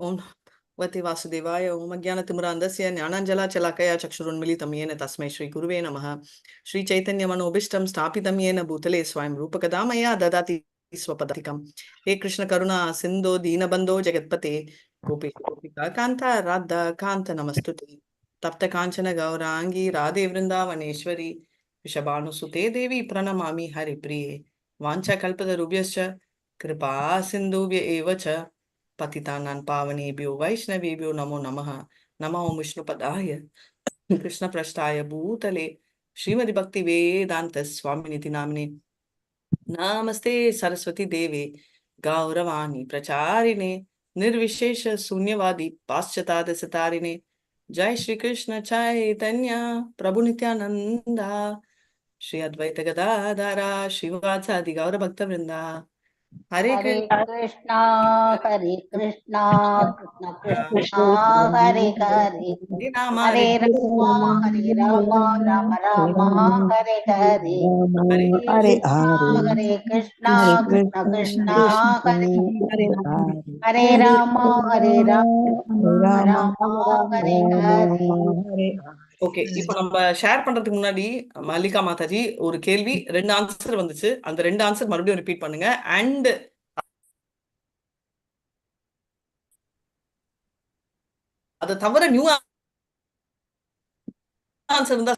ओम भगवते वासुदेवाय ओम अज्ञानतिमिरान्धस्य ज्ञानाञ्जलाशलाकया चक्षुरुन्मिलितं येन तस्मै श्रीगुरुवे नमः। श्रीचैतन्यमनोभीष्टं स्थापितं येन भूतले स्वयं रूपकदा मया ददाति स्वपदातिकं। हे कृष्णकरुणा सिन्धो दीनबन्धो जगत्पते गोपेश गोपिका कान्ता राधा कान्त नमस्तुते। तप्त काञ्चन गौराङ्गी राधे वृन्दावनेश्वरी वृषभानुसुते देवी प्रणमामि हरिप्रिये। वाञ्छाकल्पतरुभ्यश्च कृपा सिन्धुभ्य एव च पतितानां पावनेभ्यो वैष्णवेभ्यो नमो नमः। नमो विष्णुपदाय कृष्णप्रष्टाय भूतले श्रीमद् भक्ति वेदांत स्वामिनिति नामिने नमस्ते सरस्वती देवे गौरवाणी प्रचारिणे निर्विशेष शून्यवादी पाश्चात्य सतारिणे। जय श्री कृष्ण चैतन्य प्रभु नित्यानंदा श्री अद्वैत गदाधरा श्रीवासादि गौर भक्त वृंदा। हरे हरे कृष्णा हरे कृष्णा कृष्ण कृष्णा कृष्ण हरे हरे राम हरे राम राम राम हरे हरे हरे हरे कृष्णा कृष्ण कृष्णा हरे हरे राम राम हरे हरे। ஓகே, இப்போ நம்ம ஷேர் பண்றதுக்கு முன்னாடி மல்லிகா மாதாஜி ஒரு கேள்வி 2 ஆன்சர் வந்துச்சு. அந்த 2 ஆன்சர் மறுபடியும் ரிப்பீட் பண்ணுங்க. அண்ட் அது தவிர நியூ ஆன்சர் இருந்தா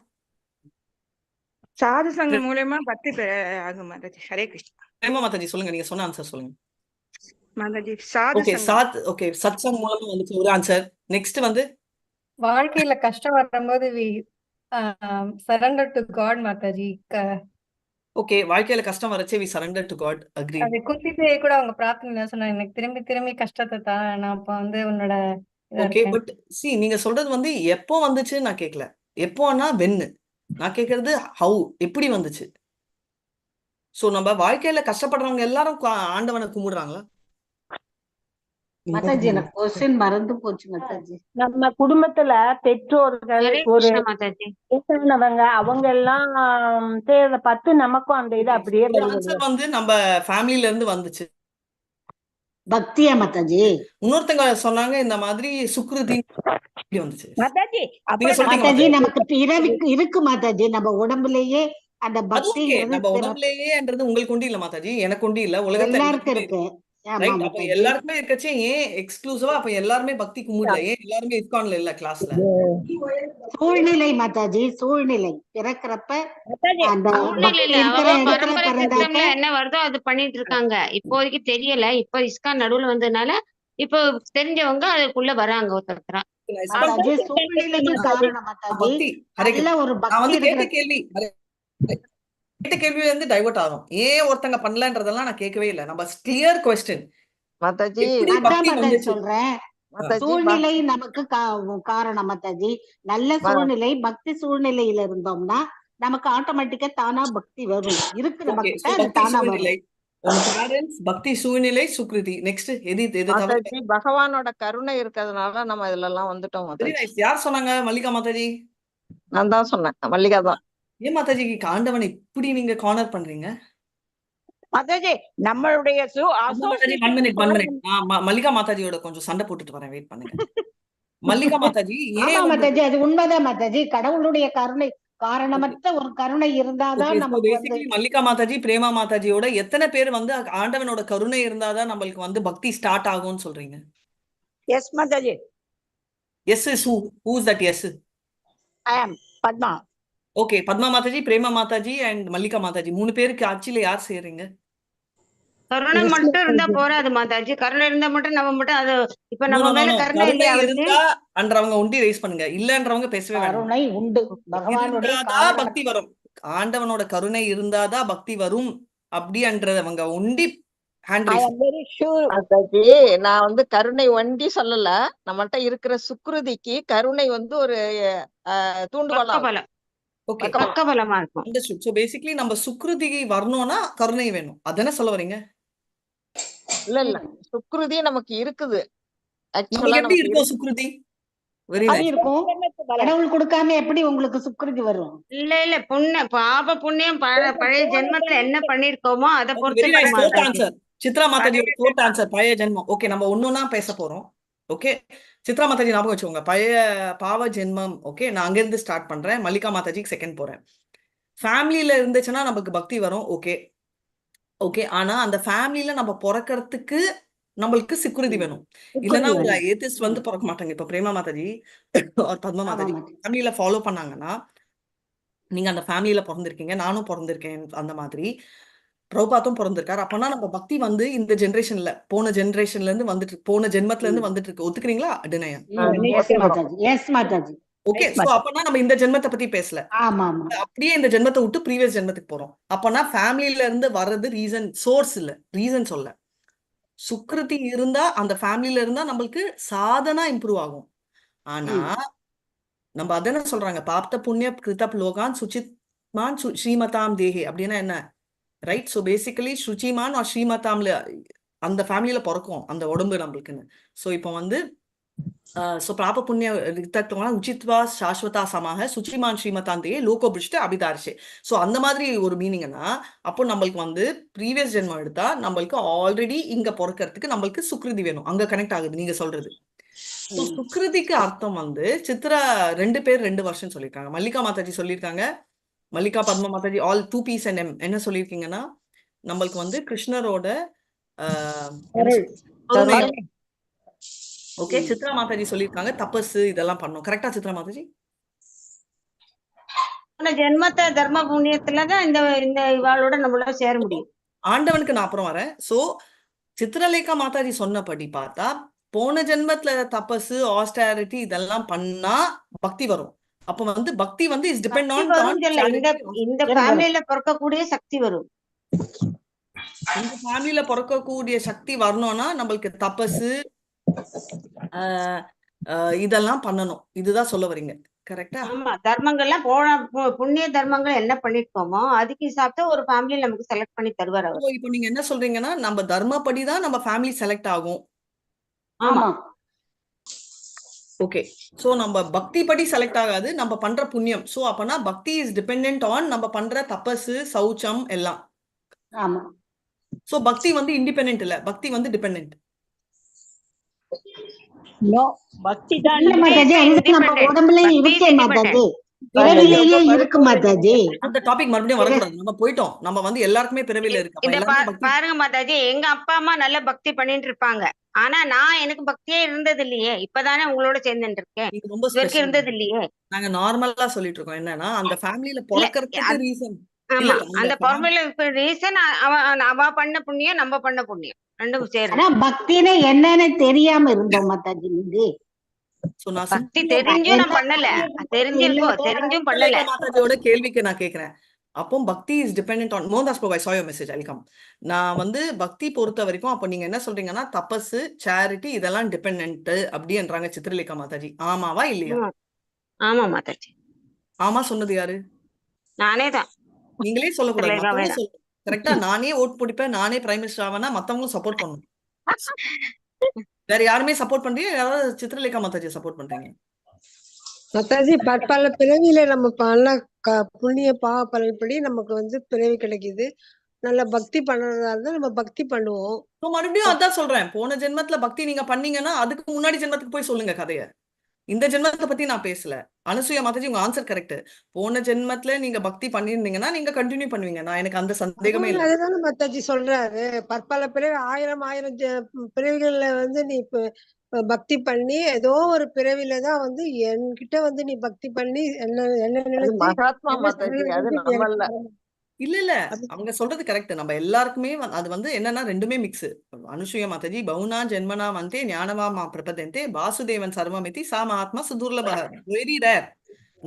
சாது சங்கம் மூலமா பக்தி ஆகும் மாதாஜி. ஹரே கிருஷ்ணா. பிரேமா மாதாஜி சொல்லுங்க, நீங்க சொன்ன ஆன்சர் சொல்லுங்க மாதாஜி. சாது ஓகே, சங்கம். ஓகே, சத்சங் மூலமா வந்துச்சு ஒரு ஆன்சர். நெக்ஸ்ட் வந்து வாழ்க்கையில கஷ்டம் வரும்போது surrender to God Mataji. Okay, வாழ்க்கையில கஷ்டம் வரச்சே we surrender to God. Agree. அது குந்திதேவி கூட அவங்க பிரார்த்தனை சொன்னாங்க, எனக்கு திரும்பி திரும்பி கஷ்டத்தை தான், நான் அப்ப உன்னோட ஓகே, பட் சி நீங்க சொல்றது வந்து எப்போ வந்துச்சு நான் கேட்கல. எப்போனா வென்னு நான் கேட்கறது ஹவு, எப்படி வந்துச்சு. சோ நம்ம வாழ்க்கையில கஷ்டப்படுறவங்க எல்லாரும் ஆண்டவனை கும்பிடுறாங்களா? மாதாஜி எனக்கு क्वेश्चन மறந்து போச்சு மாதாஜி. நம்ம குடும்பத்துல பெற்றோர்கள் ஒரு வயசானவங்க அவங்க எல்லாம் செய்யறத பார்த்து நமக்கும் அந்த இது அப்படியே ஆன்சர் வந்து நம்ம ஃபேமிலில இருந்து வந்துச்சு. பக்தியா மாதாஜி? இன்னொருத்தங்க சொன்னாங்க இந்த மாதிரி சுக்ருதி வந்துச்சு. மாதாஜி மாதாஜி நமக்கு பிறவிக்கு இருக்கு மாதாஜி, நம்ம உடம்புலயே அந்த பக்தி நம்ம உடம்புலயேன்றது உங்களுக்கு உண்டு இல்ல மாதாஜி, எனக்கு உண்டு இல்ல, உலகத்துல எல்லாருக்கும் இருக்கு. ரைட்? அப்ப எல்லாருக்குமே இருக்கச்சே ஏன் எக்ஸ்க்ளூசிவா அப்ப எல்லாருமே பக்தி கும்பிடல? ஏன் எல்லாருமே இஸ்கான்ல இல்ல கிளாஸ்ல? சூழ்நிலை மாதாஜி, சூழ்நிலை பிறக்கிறப்ப அந்த என்ன வருதோ அது பண்ணிட்டு இருக்காங்க. இப்போதைக்கு தெரியல, இப்போ இஸ்கான் நடுவுல வந்ததுனால இப்போ தெரிஞ்சவங்க அதுக்குள்ள வராங்க ஒருத்தரா. கேள்வியில இருந்து டைவர்ட் ஆகும். ஏன் ஒருத்தங்க பண்ணலன்றதெல்லாம் நான் கேட்கவே இல்லை. நம்ம கிளியர் क्वेश्चन மாதாஜி சொல்றேன். சூழ்நிலை நமக்கு காரணம் மாதாஜி. நல்ல சூழ்நிலை பக்தி சூழ்நிலையில இருந்தோம்னா நமக்கு ஆட்டோமேட்டிக்கா தானா பக்தி வரும். இருக்கு நமக்கு தானா வரும். பக்தி சூழ்நிலை சுக்ருதி. நெக்ஸ்ட் எது பகவானோட கருணை இருக்கிறதுனால நம்ம இதுல எல்லாம் வந்துட்டோம். யார் சொன்னாங்க? மல்லிகா மாதாஜி. நான் தான் சொன்னேன், மல்லிகா தான். ஏன் மாதாஜிக்கு ஆண்டவனை இப்படி நீங்க கார்னர் பண்றீங்க? மாதாஜி நம்மளுடைய மல்லிகா மாதாஜியோட கொஞ்சம் சண்டை போட்டுட்டு வரேன், வெயிட் பண்ணுங்க. மல்லிகா மாதாஜி மாதாஜி அது உண்மைதான் மாதாஜி. கடவுளுடைய கருணை காரணமற்ற ஒரு கருணை இருந்தாதான் நமக்கு. மல்லிகா மாதாஜி பிரேமா மாதாஜியோட எத்தனை பேர் வந்து ஆண்டவனோட கருணை இருந்தாதான் நம்மளுக்கு வந்து பக்தி ஸ்டார்ட் ஆகும்னு சொல்றீங்க? Yes Mataji. Yes is who is that? Yes I am Padma. Okay, Padma Mataji, Prema Mataji and Mallika Mataji 3 பேருக்கு ஆட்சியில யார் செய்யறீங்க? கருணை மட்டும் இருந்தா போறாது மாதாஜி. கருணை இருந்தா மட்டும் நம்ம மட்டும் அது இப்ப நம்ம மேல கருணை இருந்தா அன்றவங்க ஒண்டி ரைஸ் பண்ணுங்க, இல்லன்றவங்க பேசவே வேண்டாம். கருணை உண்டு, பகவானுடைய பக்தி வரும். ஆண்டவனோட கருணை இருந்தாதான் பக்தி வரும் அப்படின்றவங்க ஒண்டி ஹேண்ட் ரைஸ். நான் வந்து கருணை ஒண்டி சொல்லல, நம்மள்ட்ட இருக்கிற சுக்ருதிக்கு கருணை வந்து ஒரு தூண்டுகோலா பக்கபலமா இருக்கும். சோ பேசிக்கலி நம்ம சுக்ருதி வரணும்னா கருணை வேணும், அதானே சொல்ல வரீங்க? இல்ல சுக்ருதி நமக்கு இருக்குது. எப்படி இருக்கும் சுக்ருதி? இருக்கும். கடவுள் கொடுக்காம எப்படி உங்களுக்கு சுக்ருதி வரும்? இல்ல பாப புண்ணியம் பழைய ஜென்மத்துல என்ன பண்ணிருக்கோமோ அதை பொறுத்து. சித்ரா மாதாஜியோட ஃபோர்த் ஆன்சர் பழைய ஜென்மம். ஓகே, நம்ம ஒண்ணுன்னா பேச போறோம். ஓகே. சித்ரா மாதாஜி ஞாபகம் வச்சுக்கோங்க. பழைய பாவ ஜென்மம். ஓகே, நான் அங்கிருந்து ஸ்டார்ட் பண்றேன். மல்லிகா மாதாஜிக்கு செகண்ட் போறேன். ஃபேமிலியில இருந்துச்சுன்னா நமக்கு பக்தி வரும். Okay okay. ஆனா அந்த ஃபேமிலியில நம்ம பிறக்கறதுக்கு நம்மளுக்கு சிக்குறுதி வேணும். இல்லைன்னா சுக்குருதி ஒரு வேணும். ஏத்திஸ்ட் வந்து பிறக்க மாட்டாங்க. இப்ப பிரேமா மாதாஜி ஒரு பத்மா ஆமா மாதாஜி மாதாஜி. ஃபேமிலியில ஃபாலோ பண்ணாங்கன்னா, நீங்க அந்த ஃபேமிலியில பிறந்திருக்கீங்க, நானும் பிறந்திருக்கேன். அந்த மாதிரி பிரபுபாத்தும் பிறந்திருக்காரு. அப்பனா நம்ம பக்தி வந்து இந்த ஜெனரேஷன்ல போன ஜெனரேஷன்ல இருந்து வந்துட்டு போன ஜென்மத்துல இருந்து வந்துட்டு இருக்கு. ஒத்துக்கிறீங்களா டினையா? Yes Mataji, yes Mataji. Okay. So அப்பனா நம்ம இந்த ஜென்மத்தை பத்தி பேசல. ஆமா ஆமா. அப்படியே இந்த ஜென்மத்தை விட்டு ப்ரீவியஸ் ஜென்மத்துக்கு போறோம். அப்பனா ஃபேமிலியில இருந்து வர்றது ரீசன், சோர்ஸ் இல்ல, ரீசன் சொல்ல. சுக்கிருதி இருந்தா அந்த ஃபேமிலியில இருந்தா நம்மளுக்கு சாதனா இம்ப்ரூவ் ஆகும். ஆனா நம்ம அதானே சொல்றாங்க, பாப்த புண்ணிய கிருதப் லோகான் சுச்சித்மான் ஸ்ரீமதாம் தேஹே அப்படின்னா என்ன, ரைட்? ஸோ பேசிக்கலி சுச்சிமான் ஆர் ஸ்ரீமதாம்ல அந்த ஃபேமிலியில பிறக்கும் அந்த உடம்பு நம்மளுக்குன்னு. ஸோ இப்போ வந்து ஸோ பிராப புண்ணிய ரித்தக்தோனா உச்சித்வா சாஸ்வதா சமாக சுச்சிமான் ஸ்ரீமதாந்தேயே லோகோ பிருஷ்ட அபிதாரிஷே. ஸோ அந்த மாதிரி ஒரு மீனிங்னா அப்போ நம்மளுக்கு வந்து ப்ரீவியஸ் ஜென்மம் எடுத்தா நம்மளுக்கு ஆல்ரெடி இங்க பிறக்கிறதுக்கு நம்மளுக்கு சுக்ருதி வேணும். அங்க கனெக்ட் ஆகுது நீங்க சொல்றது. ஸோ சுக்ருதிக்கு அர்த்தம் வந்து சித்ரா 2 பேர் 2 வருஷம் சொல்லியிருக்காங்க. மல்லிகா மாதாஜி சொல்லியிருக்காங்க, Mallika Padma Mataji all 2 P's and M என்ன சொல்லியிருக்கீங்கன்னா, நம்மளுக்கு வந்து கிருஷ்ணரோட ஓகே. சித்ரா மாதாஜி சொல்லியிருக்காங்க தபஸ் இதெல்லாம் பண்ணும். கரெக்டா சித்ரா மாதாஜி? ஜென்மத்தை தர்ம புண்ணியத்துலதான் இந்த இந்த இவாளோட நம்மளோட சேர முடியும். ஆண்டவனுக்கு நான் அப்புறம் வரேன். சோ சித்ரலேகா மாதாஜி சொன்னபடி பார்த்தா போன ஜென்மத்துல தபஸ் ஆஸ்டாரிட்டி இதெல்லாம் பண்ணா பக்தி வரும். அப்ப வந்து பக்தி வந்து இஸ் டிபெண்ட் ஆன் இந்த ஃபேமிலியில பிறக்கக்கூடிய சக்தி வரும். இந்த ஃபேமிலியில பிறக்கக்கூடிய சக்தி வரணும்னா நம்மளுக்கு தபஸ் இதெல்லாம் பண்ணணும். இதுதான் சொல்ல வரீங்க, கரெக்டா? ஆமா, தர்மங்கள்லாம் புண்ணிய தர்மங்கள் என்ன பண்ணிருக்கோமோ அதுக்கு சாப்பிட்டா ஒரு ஃபேமிலி நமக்கு செலக்ட் பண்ணி தருவார் அவர். இப்போ நீங்க என்ன சொல்றீங்கன்னா நம்ம தர்மப்படி தான் நம்ம ஃபேமிலி செலக்ட் ஆகும். ஆமா. ஓகே. சோ நம்ம பக்தி படி செலக்ட் ஆகாது, நம்ம பண்ற புண்ணியம். சோ அப்பனா பக்தி இஸ் டிபெண்டன்ட் ஆன் நம்ம பண்ற தபஸ் சௌச்சம் எல்லாம். ஆமா. சோ பக்தி வந்து இண்டிபெண்டன்ட் இல்ல, பக்தி வந்து டிபெண்டன்ட். நோ, பக்தி தான் இல்ல மாதாஜி, அது நம்ம உடம்புலயே இருக்கே மாதாஜி, பிறவிலேயே இருக்கு மாதாஜி. அந்த டாபிக் மறுபடியும் வரக்கூடாது, நம்ம போயிட்டோம். நம்ம வந்து எல்லாருக்குமே பிறவில இருக்கு. அப்ப இந்த எல்லாருமே பக்தி பாருங்க மாதாஜி, எங்க அப்பா அம்மா நல்ல பக்தி பண்ணிட்டு இருப்பாங்க. ஆனா நான் எனக்கு பக்தியே இருந்தது இல்லையே. இப்பதானே உங்களோட சேர்ந்துட்டு இருக்கேன். இது ரொம்ப இவருக்கு ஸ்பெஷல். இருந்தது இல்லையே. நாங்க நார்மலா சொல்லிட்டு இருக்கோம் என்னன்னா அந்த ஃபேமிலில பிறக்கிறதுக்கு ரீசன். ஆமா, அந்த ஃபார்முலா ரீசன் அவ பண்ண புண்ணியம், நம்ம பண்ண புண்ணியம் ரெண்டும் சேரும். ஆனா பக்தினா என்னன்னு தெரியாம இருந்தோம் மாதாஜி. நீங்க சோ நான் பக்தி தெரிஞ்சும் நான் பண்ணல, தெரிஞ்சிருக்கோம் தெரிஞ்சும் பண்ணல. மாதாஜியோட கேள்விக்கு நான் கேக்குறேன். அப்போ பக்தி is dependent on Mohandas Prabhu. I saw your message, I'll come. நான் வந்து பக்தி பொறுத்த வரைக்கும் அப்ப நீங்க என்ன சொல்றீங்கன்னா தபஸ் சேரிட்டி இதெல்லாம் டிபெண்டன்ட் அப்படின்றாங்க சித்ரலேகா மாதாஜி. ஆமாவா இல்லையா? ஆமா மாதாஜி. ஆமா சொன்னது யாரு? நானே தான். நீங்களே சொல்லக்கூடாது, கரெக்டா? நானே ஓட் பிடிப்பேன், நானே பிரைம் மினிஸ்டர் ஆவேன்னா மத்தவங்களும் சப்போர்ட் பண்ணணும். வேற யாருமே சப்போர்ட் பண்றீங்க? யாராவது சித்ரலேகா மாதாஜி சப்போர்ட் பண்றீங்க? மாதாஜி, பல பிறவியில நம்ம பண்ண புண்ணிய பாவ பலன்படி நமக்கு வந்து பிறவி கிடைக்குது. நல்ல பக்தி பண்றதா இருந்தா நம்ம பக்தி பண்ணுவோம். மறுபடியும் அதான் சொல்றேன், போன ஜென்மத்துல பக்தி நீங்க பண்ணீங்கன்னா அதுக்கு முன்னாடி ஜென்மத்துக்கு போய் சொல்லுங்க கதைய. இந்த ஜென்மத்தை பத்தி நான் பேசல. அனுசூயா மாதாஜி உங்க ஆன்சர் கரெக்ட். போன ஜென்மத்துல நீங்க பக்தி பண்ணிருந்தீங்கன்னா நீங்க கண்டினியூ பண்ணுவீங்க. நான் எனக்கு அந்த சந்தேகமே இல்லை. அதுதானே மாதாஜி சொல்றாரு, பற்பல பிறவி ஆயிரம் பிறவிகள்ல வந்து நீ பக்தி பண்ணி ஏதோ ஒரு பிறவில தான் வந்து என்கிட்ட வந்து நீ பக்தி பண்ணி என்ன நினைச்சு மகாத்மா மாதாஜி, அது நம்மள இல்ல அவங்க சொல்றது கரெக்ட். நம்ம எல்லாருக்குமே அது வந்து என்னன்னா ரெண்டுமே மிக்ஸ். அனுசூயா மாதாஜி பவுனா ஜென்மனா வந்தே ஞானவா பிரபதந்தே வாசுதேவன் சர்வமிதி சா மகாத்மா சுதூர்லப, வெரி ரேர்.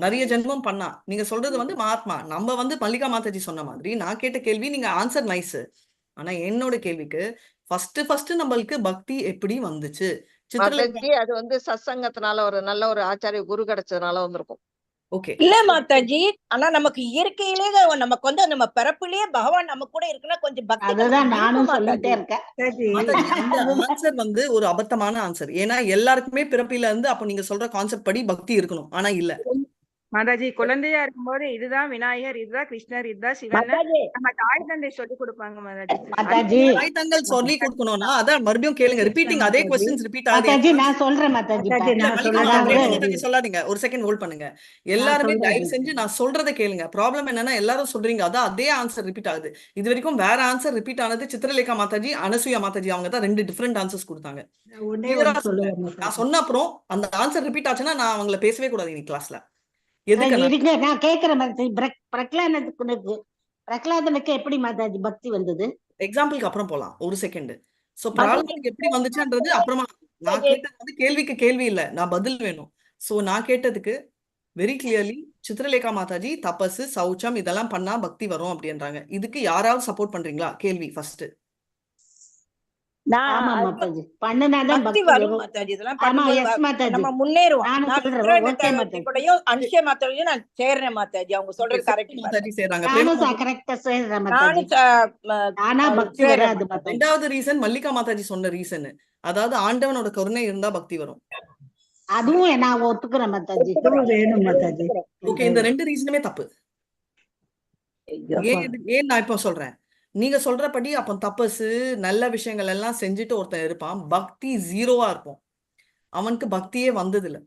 நிறைய ஜென்மம் பண்ணா. நீங்க சொல்றது வந்து மகாத்மா. நம்ம வந்து மல்லிகா மாதாஜி சொன்ன மாதிரி நான் கேட்ட கேள்வி நீங்க ஆன்சர் நைஸ். ஆனா என்னோட கேள்விக்கு ஃபர்ஸ்ட் நம்மளுக்கு பக்தி எப்படி வந்துச்சு? மாதாஜி, அது வந்து சத்சங்கத்தினால ஒரு நல்ல ஒரு ஆச்சாரிய குரு கிடைச்சதுனால வந்திருக்கும். ஓகே. இல்ல மாதாஜி, ஆனா நமக்கு இயற்கையிலேயே நமக்கு வந்து நம்ம பிறப்பிலேயே பகவான் நம்ம கூட இருக்குன்னா கொஞ்சம் பக்தி அதுதான் நானும் சொல்லிட்டே இருக்கேன். அந்த ஆன்சர் வந்து ஒரு அபத்தமான ஆன்சர். ஏன்னா எல்லாருக்குமே பிறப்பில இருந்து அப்ப நீங்க சொல்ற கான்செப்ட் படி பக்தி இருக்கணும். ஆனா இல்ல, மாதாஜி குழந்தையா இருக்கும்போது இதுதான் விநாயகர், இதுதான் கிருஷ்ணர், இதுதான் சிவன் மாதாஜி நம்ம தாய் தந்தை சொல்லி கொடுப்பாங்க மாதாஜி. மாதாஜி தாய் தங்கள் சொல்லி கொடுக்கணும்னா அதான் மறுபடியும் கேளுங்க. ரிப்பீட்டிங் அதே கொஸ்டின்ஸ் ரிப்பீட் ஆகுது. மாதாஜி நான் சொல்றேன் மாதாஜி மாதாஜி இல்ல நான் மல்லிகா சொல்றேன் பிரேமா அதாவது மாதாஜி சொல்லாதீங்க. ஒரு செகண்ட் ஹோல்ட் பண்ணுங்க. எல்லாருமே தயவு செஞ்சு நான் சொல்றதை கேளுங்க. ப்ராப்ளம் என்னன்னா எல்லாரும் சொல்றீங்க அதான் அதே ஆன்சர் ரிப்பீட் ஆகுது. இது வரைக்கும் வேற ஆன்சர் ரிப்பீட் ஆனது சித்திரலேகா மாதாஜி, அனசூயா மாதாஜி. அவங்க தான் 2 டிஃபரெண்ட் ஆன்சர்ஸ் கொடுத்தாங்க. ஒன்னே கிளியரா ஒண்ணு சொல்றேன். சொல்லுவேன் நான் சொன்ன அப்புறம் அந்த ஆன்சர் ரிப்பீட் ஆச்சுன்னா நான் அவங்கள பேசவே கூடாது இன்னைக்கு கிளாஸ்ல. மாதாஜி. எதுக்கு இருங்க நான் கேக்குறேன் மாதாஜி. பிரகலாதனுக்கு எப்படி மாதாஜி பக்தி வந்தது? எக்ஸாம்பிளுக்கு அப்புறம் போலாம். ஒரு செகண்ட். சோ மாதாஜி பிரகலாதனுக்கு எப்படி வந்துச்சுன்றது அப்புறமா. நான் கேட்டது வந்து கேள்விக்கு கேள்வி இல்ல, நான் பதில் வேணும். சோ நான் கேட்டதுக்கு வெரி கிளியர்லி சித்திரலேகா மாதாஜி தபசு சௌச்சம் இதெல்லாம் பண்ணா பக்தி வரும் அப்படின்றாங்க. இதுக்கு யாராவது சப்போர்ட் பண்றீங்களா? கேள்வி ஃபர்ஸ்ட். ஆமா நான் மாதாஜி பண்ணுனாதான் பக்தி பக்தி வரும் வரும். மாதாஜி. இதெல்லாம் ஆமா பண்ணும்போது எஸ் மாதாஜி நம்ம முன்னேறுவோம். நானும் நான் சொல்றேன். சித்ரா ஓகே மாதாஜி. கூடயும் அனுஷ்ய மாத்தாவையும் நான் சேர்றேன் மாதாஜி. அவங்க ஓகே சொல்றது கரெக்ட் சித்திர மாதாஜி செய்றாங்க. நானும் பிரேமா மாதாஜி. கரெக்டா சேர்றேன் மாதாஜி. நானும் ஆனா பக்தி சேர்றேன் வராது மாதாஜி. மாதாஜி. ரெண்டாவது ரீசன் மல்லிகா மாதாஜி சொன்ன ரீசன், அதாவது ஆண்டவனோட கருணை இருந்தா பக்தி வரும். அதுவும் நான் ஒத்துக்கிறேன் மாதாஜி. வேணும் மாதாஜி. ஓகே இந்த 2 ரீசனுமே தப்பு. ஏன் நான் இப்போ சொல்றேன். நீங்க சொல்றபடி அப்ப தபசு நல்ல விஷயங்கள் எல்லாம் செஞ்சுட்டு ஒருத்தன் இருப்பான், பக்தி ஜீரோவா இருப்போம். அவனுக்கு பக்தியே வந்ததில்ல.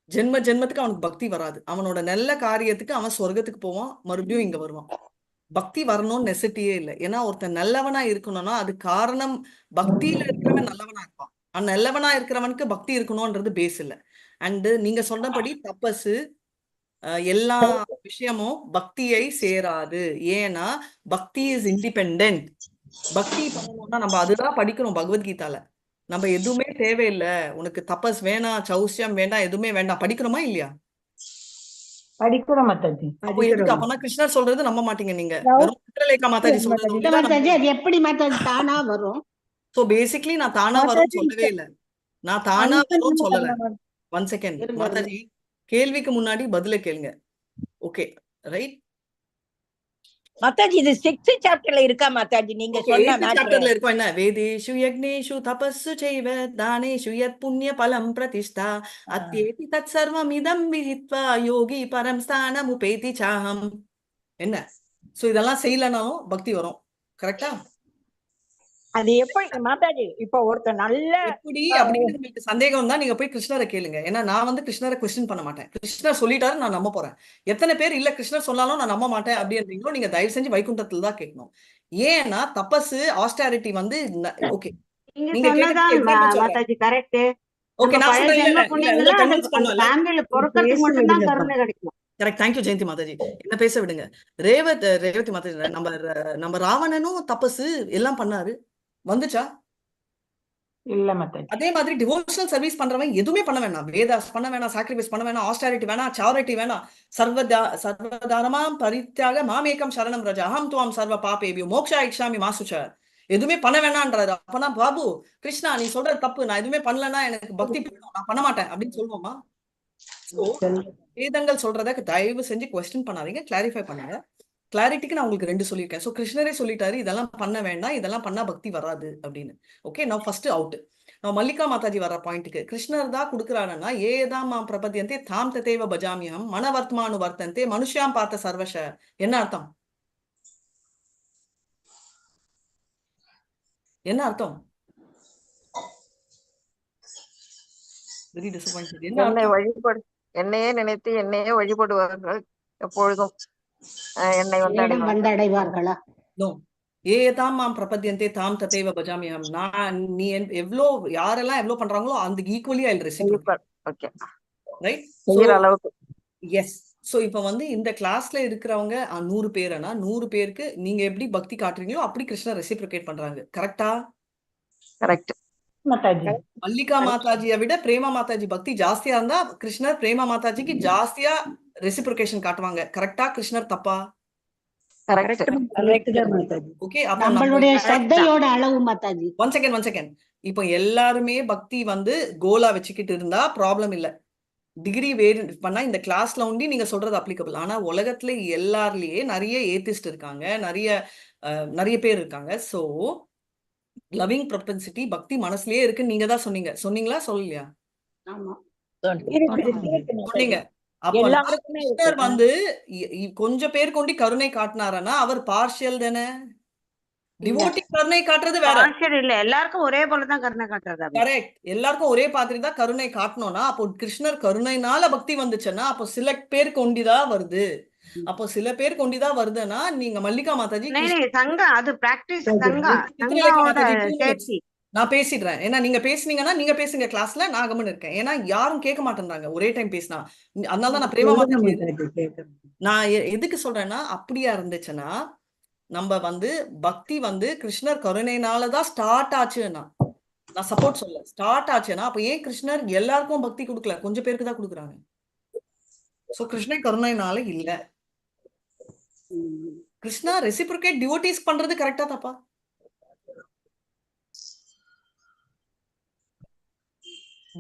ஜென்மத்துக்கு அவனுக்கு பக்தி வராது. அவனோட நல்ல காரியத்துக்கு அவன் சொர்க்கத்துக்கு போவான், மறுபடியும் இங்க வருவான். பக்தி வரணும்னு நெசசிட்டியே இல்லை. ஏன்னா ஒருத்தன் நல்லவனா இருக்கணும்னா அது காரணம் பக்தியில இருக்கிறவன் நல்லவனா இருப்பான். நல்லவனா இருக்கிறவனுக்கு பக்தி இருக்கணும்ன்றது பேஸ் இல்லை. அண்ட் நீங்க சொன்னபடி தபசு எல்லா விஷயமும் பக்தியை சேராது. ஏன்னா பக்தி இஸ் இண்டிபெண்டன்ட். பக்தி பண்ணணும்னா நம்ம அதுதான் படிக்கிறோம் பகவத்கீதால. நம்ம எதுவுமே தேவையில்லை, உனக்கு தபஸ் வேணாம், சௌசியம் வேண்டாம், எதுவுமே வேண்டாம் படிக்கிறோமா இல்லையா? படிக்கிறோம் மாதாஜி. அப்போ எதுக்கு அப்பனா கிருஷ்ணர் சொல்றது நம்ப மாட்டீங்க நீங்க. வெறும் சித்திரலேகா மாதாஜி சொல்றது இல்ல ஒண்ணுதான் மாதாஜி நம்புறீங்க. அது எப்படி மாதாஜி தானா வரும்? சோ பேசிக்கலி நான் தானா வரும்னு சொல்லவே இல்லை. நான் தானா வரும்னு சொல்லல. ஒன் செகண்ட் இருங்க இருங்க. மாதாஜி, கேள்விக்கு முன்னாடி பதில கேளுங்க. Okay right. மாதாஜி இது 6th சாப்டர்ல இருக்கா மாதாஜி? நீங்க சொன்ன மேட்ரு சாப்டர்ல இருக்கும் என்ன? வேதேஷு யக்னேஷு தபஸ்ஸு செய்வ தானேஷு யத் புண்ணிய பலம் பிரதிஷ்டா அத்யேதி தத் சர்வம் இதம் விதித்வா யோகி பரம் ஸ்தானம் உபேதி சாஹம். என்ன? சோ இதெல்லாம் செய்யலனாலும் பக்தி வரும். கரெக்டா? அது எப்படி மாதாஜி? இப்ப ஒருத்தர் நல்ல எப்படி அப்படின்னு உங்களுக்கு சந்தேகம் தான், நீங்க போய் கிருஷ்ணரை கேளுங்க. ஏன்னா நான் வந்து கிருஷ்ணரை கொஸ்டின் பண்ண மாட்டேன். கிருஷ்ணர் சொல்லிட்டாரு, நான் நம்ப போறேன். எத்தனை பேர் இல்ல கிருஷ்ணர் சொன்னாலும் நான் நம்ப மாட்டேன் அப்படின்றீங்களோ நீங்க தயவு செஞ்சு வைகுண்டத்துல தான் கேட்கணும். ஏன்னா தபசு ஆஸ்டாரிட்டி வந்து ஓகே நீங்க நீங்க சொன்னதான் கேட்டதுக்கு எக்ஸாம்பிள் சொல்றேன். மாதாஜி கரெக்ட். ஓகே நம்ம நான் பழைய சொல்றேன். ஜென்ம இல்ல புண்ணியங்களை உங்களை அந்த கன்வின்ஸ் அந்த பண்ணல. ஃபேமிலியில பொறுக்கிறதுக்கு மட்டும்தான் கருணை கிடைக்கும். கரெக்ட். தேங்க்யூ ஜெயந்தி மாதாஜி. என்ன பேச விடுங்க. ரேவதி மாதாஜி, நம்ம ராவணனும் தபசு எல்லாம் பண்ணாரு, வந்துச்சா? இல்ல மாதாஜி. அதே மாதிரி டிவோஷனல் சர்வீஸ் பண்றவன் எதுவுமே பண்ண வேணாம். வேதாஸ் பண்ண வேணாம், சாக்ரிஃபைஸ் பண்ண வேணாம், ஆஸ்டாரிட்டி வேணாம், சாரிட்டி வேணாம். சர்வதாரமாம் பரித்யாக மாமேகம் சரணம் ரஜா அஹம் துவாம் சர்வ பாபேபியோ மோக்ஷா இக்ஷாமி மாசுச்ச. எதுவுமே பண்ண வேணான்றாரு. அப்பனா பாபு கிருஷ்ணா நீ சொல்றது தப்பு, நான் எதுவுமே பண்ணலன்னா எனக்கு பக்தி போயிடும், நான் பண்ண மாட்டேன் அப்படின்னு சொல்லுவோமா? சோ வேதங்கள் சொல்றத தயவு செஞ்சு கொஸ்டின் பண்ணாதீங்க, கிளாரிஃபை பண்ணுங்க. கிளாரிட்டிக்கு நான் உங்களுக்கு 2 சொல்லியிருக்கேன். ஸோ கிருஷ்ணரே சொல்லிட்டாரு இதெல்லாம் பண்ண வேண்டாம், இதெல்லாம் பண்ணா பக்தி வராது அப்படின்னு. ஓகே நான் ஃபர்ஸ்ட் அவுட். நான் மல்லிகா மாதாஜி வர பாயிண்ட்டுக்கு கிருஷ்ணர் தான் கொடுக்குறாருன்னா ஏதாம் மாம் பிரபத்தியந்தே தாம் ததேவ பஜாமியம் மனவர்த்மானு வர்த்தந்தே மனுஷாம் பார்த்த சர்வஷ. என்ன அர்த்தம்? என்ன அர்த்தம்? Very disappointed. என்ன அர்த்தம்? என்னையே நினைத்து என்னையே வழிபடுவார்கள் எப்பொழுதும் என்னை இடம் வந்தடைவார்களா? நோ. ஏதாம் மாம் பிரபத்தியந்தே தாம் ததேவ பஜாமியம். நான் நீ எவ்வளோ யாரெல்லாம் எவ்வளோ பண்றாங்களோ அந்த equally I will reciprocate. Okay right. செய்யற அளவுக்கு. எஸ். சோ இப்போ வந்து இந்த கிளாஸ்ல இருக்கிறவங்க 100 பேர்னா 100 பேருக்கு நீங்க எப்படி பக்தி காட்டுறீங்களோ அப்படி கிருஷ்ணர் ரெசிப்ரோகேட் பண்றாங்க. கரெக்டா? கரெக்ட் மாதாஜி. மல்லிகா மாதாஜியை விட பிரேமா மாதாஜி பக்தி ஜாஸ்தியா இருந்தா கிருஷ்ணர் பிரேமா மாதாஜிக்கு ஜாஸ்தியா ரெசிப்ரோகேஷன் காட்டுவாங்க. கரெக்டா? கிருஷ்ணர் தப்பா? கரெக்ட். ஓகே அப்போ நம்மளுடைய ஸ்ரத்தையோட அளவு மாதாஜி. One second. இப்போ எல்லாருமே பக்தி வந்து கோலா வச்சுக்கிட்டு இருந்தா ப்ராப்ளம் இல்ல. டிகிரி வேறு பண்ணா இந்த கிளாஸ்ல ஒண்டி நீங்க சொல்றது அப்ளிகபிள். ஆனா உலகத்துல எல்லார்லயே நிறைய ஏத்திஸ்ட் இருக்காங்க, நிறைய பேர் இருக்காங்க. சோ லவ்விங் ப்ரொபென்சிட்டி பக்தி மனசுலயே இருக்குன்னு நீங்க தான் சொன்னீங்களா சொல்லலையா? ஆமா சொன்னீங்க. அப்ப எல்லாருக்குமே இருக்கு. கிருஷ்ணர் வந்து கொஞ்சம் பேர் கொண்டு கருணை காட்டினாரன்னா அவர் பார்ஷியல் தானே. டிவோட்டி கருணை காட்டுறது வேற. பார்ஷியல் இல்ல, எல்லாருக்கும் ஒரே போலதான் கருணை காட்டுறது. கரெக்ட். எல்லாருக்கும் ஒரே மாதிரி தான் கருணை காட்டணும்னா அப்போ கிருஷ்ணர் கருணைனால பக்தி வந்துச்சுன்னா அப்போ சில பேர் கொண்டிதான் வருது. அப்போ சில பேர் கொண்டிதான் வருதுன்னா நீங்க மல்லிகா மாதாஜி சங்கா அது பிராக்டிஸ். சங்கா சித்ரலேகா சங்காவோட மாதாஜி 2 minutes. சேர்த்தி. நான் பேசிடுறேன். ஏன்னா நீங்க பேசுனீங்கன்னா நீங்க பேசுங்க கிளாஸ்ல, நான் கம்முன்னு இருக்கேன். ஏன்னா யாரும் கேட்க மாட்டேன்றாங்க ஒரே டைம் பேசினா. அதனால தான் நான் பிரேமா மாதாஜி நான் எதுக்கு சொல்றேன்னா அப்படியா இருந்துச்சுன்னா நம்ம வந்து பக்தி வந்து கிருஷ்ணர் கருணைனாலதான் ஸ்டார்ட் ஆச்சுன்னா நான் சப்போர்ட் சொல்ல ஸ்டார்ட் ஆச்சுன்னா அப்ப ஏன் கிருஷ்ணர் எல்லாருக்கும் பக்தி கொடுக்கல, கொஞ்சம் பேருக்கு தான் கொடுக்குறாங்க. சோ கிருஷ்ணன் கருணைனால இல்ல. கிருஷ்ணா ரெசிப்ரோகேட் டிவோட்டிஸ் பண்றது கரெக்டா தப்பா?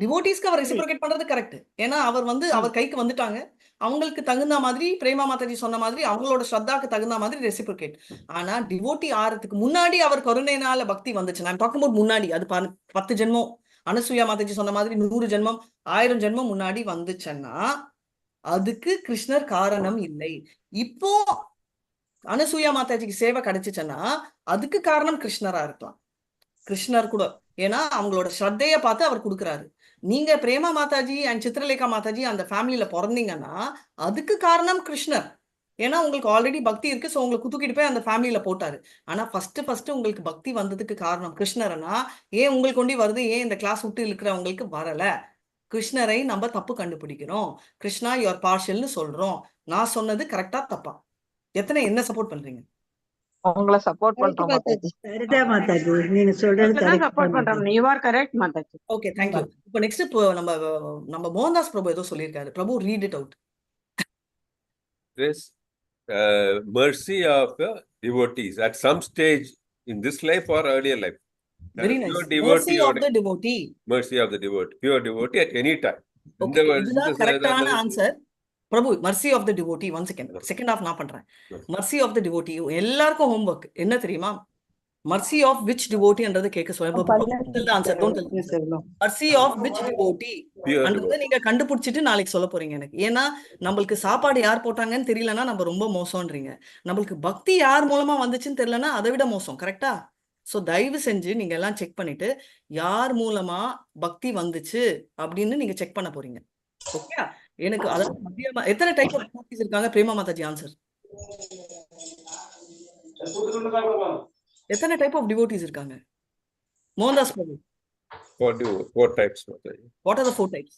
டிவோட்டிஸ்க்கு அவர் ரெசிப்ரோகேட் பண்றது கரெக்ட். ஏன்னா அவர் வந்து அவர் கைக்கு வந்துட்டாங்க, அவங்களுக்கு தகுந்த மாதிரி பிரேமா மாதாஜி சொன்ன மாதிரி அவங்களோட ஸ்ரத்தாக்கு தகுந்த மாதிரி ரெசிப்ரோகேட். ஆனா டிவோட்டி ஆறதுக்கு முன்னாடி அவர் கருணைனால பக்தி வந்துச்சு. நான் பார்க்கும்போது முன்னாடி அது 10 ஜென்மம் அனசூயா மாதாஜி சொன்ன மாதிரி 100 ஜென்மம் 1000 ஜென்மம் முன்னாடி வந்துச்சுன்னா அதுக்கு கிருஷ்ணர் காரணம் இல்லை. இப்போ அனசூயா மாதாஜிக்கு சேவை கிடைச்சிச்சுன்னா அதுக்கு காரணம் கிருஷ்ணரா இருக்கலாம். கிருஷ்ணர் கூட ஏன்னா அவங்களோட ஸ்ரத்தைய பார்த்து அவர் கொடுக்குறாரு. நீங்க பிரேமா மாதாஜி அண்ட் சித்ரலேகா மாதாஜி அந்த ஃபேமிலியில பிறந்தீங்கன்னா அதுக்கு காரணம் கிருஷ்ணர். ஏன்னா உங்களுக்கு ஆல்ரெடி பக்தி இருக்கு, ஸோ உங்களுக்கு தூக்கிட்டு போய் அந்த ஃபேமிலியில போட்டாரு. ஆனா ஃபர்ஸ்ட் உங்களுக்கு பக்தி வந்ததுக்கு காரணம் கிருஷ்ணர்னா ஏன் உங்களுக்கு கொண்டு வருது, ஏன் இந்த கிளாஸ் விட்டு இருக்கிறவங்களுக்கு வரல? கிருஷ்ணரை நம்ம தப்பு கண்டுபிடிக்கிறோம். கிருஷ்ணா யுவர் பார்ஷியல்னு சொல்றோம். நான் சொன்னது கரெக்டா தப்பா? எத்தனை என்ன சப்போர்ட் பண்றீங்க? உங்களை சப்போர்ட் பண்றோம் மாதாஜி. சரிதான் மாதாஜி, நீங்க சொல்றது கரெக்ட் சப்போர்ட் பண்றோம். You are correct Mataji. Okay, thank you. இப்போ நெக்ஸ்ட் இப்போ நம்ம மோகன்தாஸ் பிரபு ஏதோ சொல்லியிருக்காரு. Prabhu read it out. This mercy of devotees at some stage in this life or earlier life. Very nice. Pure devotee Mercy of the devotee. Mercy of the devotee. Pure devotee at any time. Okay, இதுதான் கரெக்டான answer. Prabhu mercy of the devotee. One second off நான் பண்றேன். Mercy of the devotee எல்லாருக்கும் homework என்ன தெரியுமா? Mercy of which டிவோட்டின்றது கேட்க சொல்லுங்க. Answer mercy of which devotee அன்றதை நீங்க கண்டுபிடிச்சிட்டு நாளைக்கு சொல்ல போறீங்க எனக்கு. ஏன்னா நம்மளுக்கு சாப்பாடு யார் போட்டாங்கன்னு தெரியலன்னா நம்ம ரொம்ப மோசம்ன்றீங்க. நம்மளுக்கு பக்தி யார் மூலமா வந்துச்சுன்னு தெரியலன்னா அதை விட மோசம். கரெக்டா? ஸோ தயவு செஞ்சு நீங்க எல்லாம் செக் பண்ணிட்டு யார் மூலமா பக்தி வந்துச்சு அப்படின்னு நீங்க செக் பண்ண போறீங்க. ஓகே? எனக்கு அதாவது எத்தனை டைப் ஆஃப் டிவோட்டிஸ் இருக்காங்க? பிரேமா மாதாஜி ஆன்சர். எத்தனை டைப் ஆஃப் டிவோட்டிஸ் இருக்காங்க? மோகன்தாஸ் பிரபு. 4 types. What are the 4 types?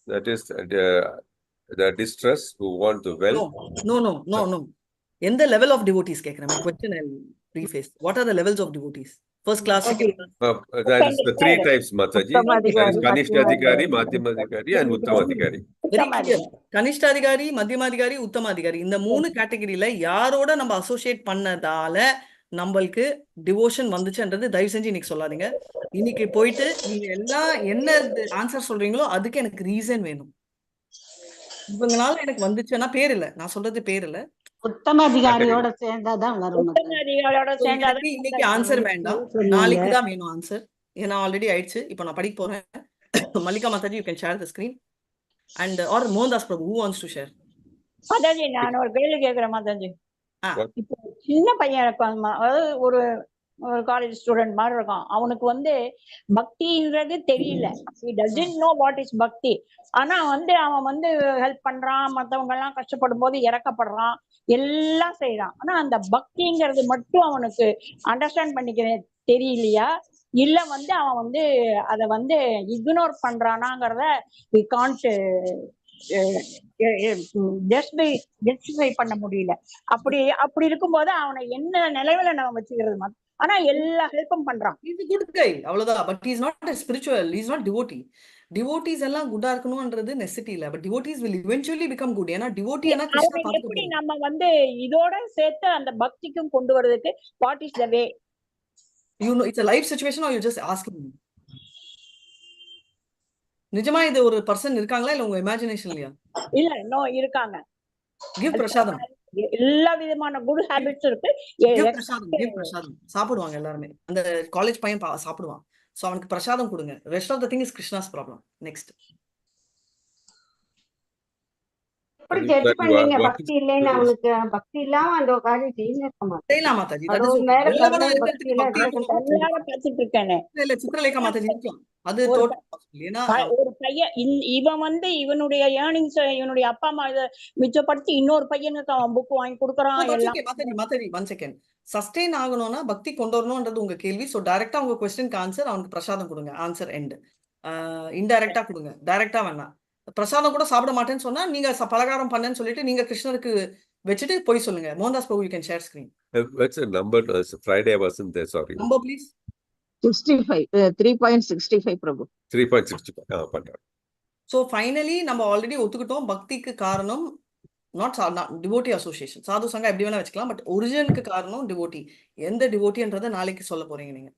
That is the distress who want the wealth. No. எந்த level of devotees கேக்குறேன். My question I'll rephrase. What are the levels of devotees? First class, second class. That is the 3 types, Mataji. That is Kanishthadhikari, Madhyamadhikari and Uttamadhikari. Very clear. Kanishthadhikari, Madhyamadhikari, Uttamadhikari. இந்த 3 கேட்டகரியில யாரோட நம்ம associate பண்ணதால நம்மளுக்கு devotion வந்துச்சுன்றது தயவு செஞ்சு இன்னைக்கு சொல்லாதீங்க. இன்னைக்கு போயிட்டு நீங்க எல்லாம் என்ன ஆன்சர் சொல்றீங்களோ அதுக்கு எனக்கு ரீசன் வேணும். இவங்கனால எனக்கு வந்துச்சுன்னா பேர் இல்ல, நான் சொல்றது பேர் இல்ல, உத்தமாதிகாரியோட சேர்ந்தாதான் வரும். உத்தமாதிகாரியோட சேர்ந்தாதான் இன்னைக்கு ஆன்சர் வேண்டாம், நாளைக்கு தான் வேணும் ஆன்சர். ஏன்னா ஆல்ரெடி ஆயிடுச்சு. இப்போ நான் படிக்க போறேன். Mallika Mataji, you can share the screen and or Mohandas Prabhu, who wants to share? Mataji நான் ஒரு கேள்வி கேட்கிறேன் மாதாஜி. இப்போ சின்ன பையன் இருக்கான், அதாவது ஒரு காலேஜ் ஸ்டூடெண்ட் மாதிரி இருக்கான். அவனுக்கு வந்து பக்தின்றது தெரியல. he doesn't know what is பக்தி. ஆனா வந்து அவன் வந்து ஹெல்ப் பண்றான், மத்தவங்க எல்லாம் கஷ்டப்படும் போது இறக்கப்படுறான், எல்லாம் செய்யறான். ஆனா அந்த பக்திங்கிறது மட்டும் அவனுக்கு அண்டர்ஸ்டாண்ட் பண்ணிக்க தெரியலையா, இல்ல வந்து அவன் வந்து அதை வந்து இக்னோர் பண்றானாங்கிறத we can't ஜஸ்டிஃபை பண்ண முடியல. அப்படி இருக்கும்போது அவனை என்ன நிலையில நம்ம வச்சுக்கிறது? ஆனா எல்லா ஹெல்ப்பும் பண்றான். He's a good guy, அவ்வளவுதான். But he is not a spiritual, he is not devotee. Devotees எல்லாம் குட்டா இருக்கணும்ன்றது நெசசிட்டி இல்ல. But devotees will eventually become good. ஏன்னா devotee என்ன கிருஷ்ணா பார்த்து எப்படி நம்ம வந்து இதோட சேர்த்து அந்த பக்திக்கும் கொண்டு வரதுக்கு what is the way? You know it's a life situation or you just asking me? நிஜமா இது ஒரு பர்சன் இருக்காங்களா இல்ல உங்க இமேஜினேஷன்லயா? இல்ல நோ இருக்காங்க. கிவ் பிரசாதம். எல்லா விதமான குட் ஹாபிட்ஸ் இருக்கு. கிவ் பிரசாதம் சாப்பிடுவாங்க எல்லாரும். அந்த காலேஜ் பையன் சாப்பிடுவான். சோ அவனுக்கு பிரசாதம் கொடுங்க. Rest of the thing is Krishna's problem. Next எப்படி you ஜட்ஜ் tell me பண்ணீங்க? what பக்தி is இல்லைன்னு அவனுக்கு பக்தி இல்லாம அந்த ஒரு காரியம் செய்யல மாட்டான். செய்யலாம் மாதாஜி, தட் இஸ் கடவுள் ஓகே. மேல நல்லவனா கருணை பக்தி இருக்கிறதுக்கு எல்லாம் பக்தி இருக்கணும். இருக்கணும். கண்ணால பார்த்துட்டு இருக்கேனே. இல்ல சித்திரலேகா மாதாஜி இருக்கலாம். அது ஒரு டோட்டல் பாசிபிள். ஏன்னா ஒரு பையன் இவன் வந்து இவனுடைய ஏர்னிங்ஸ் இவனுடைய அப்பா அம்மா இதை மிச்சப்படுத்தி இன்னொரு பையனுக்கு அவன் புக் வாங்கி கொடுக்கறான் எல்லாம். மாதாஜி 1 செகண்ட். சஸ்டெயின் ஆகணும்னா பக்தி கொண்டு வரணும்ன்றது உங்க கேள்வி. ஸோ டைரக்டா உங்க கொஸ்டினுக்கு ஆன்சர், அவனுக்கு பிரசாதம் கொடுங்க. Answer end. இன்டைரக்டா கொடுங்க, டைரக்டா வேணாம். பிரசாதம் கூட சாப்பிட மாட்டேன்னு சொன்னா நீங்க பலகாரம் பண்ணேன்னு சொல்லிட்டு நீங்க கிருஷ்ணருக்கு வச்சுட்டு போய் சொல்லுங்க. Mohandas Prabhu, you can share screen. what's the number? Friday I wasn't there, sorry. Number please. 65 3.65 Prabhu. 3.65 பண்றேன். ஸோ ஃபைனலி நம்ம ஆல்ரெடி ஒத்துக்கிட்டோம், பக்திக்கு காரணம் நாட் டிவோட்டி அசோசியேஷன். சாது சங்கம் எப்படி வேணா வச்சுக்கலாம், பட் ஒரிஜினலுக்கு காரணம் டிவோட்டி. எந்த டிவோட்டின்றதை நாளைக்கு சொல்ல போறீங்க நீங்க.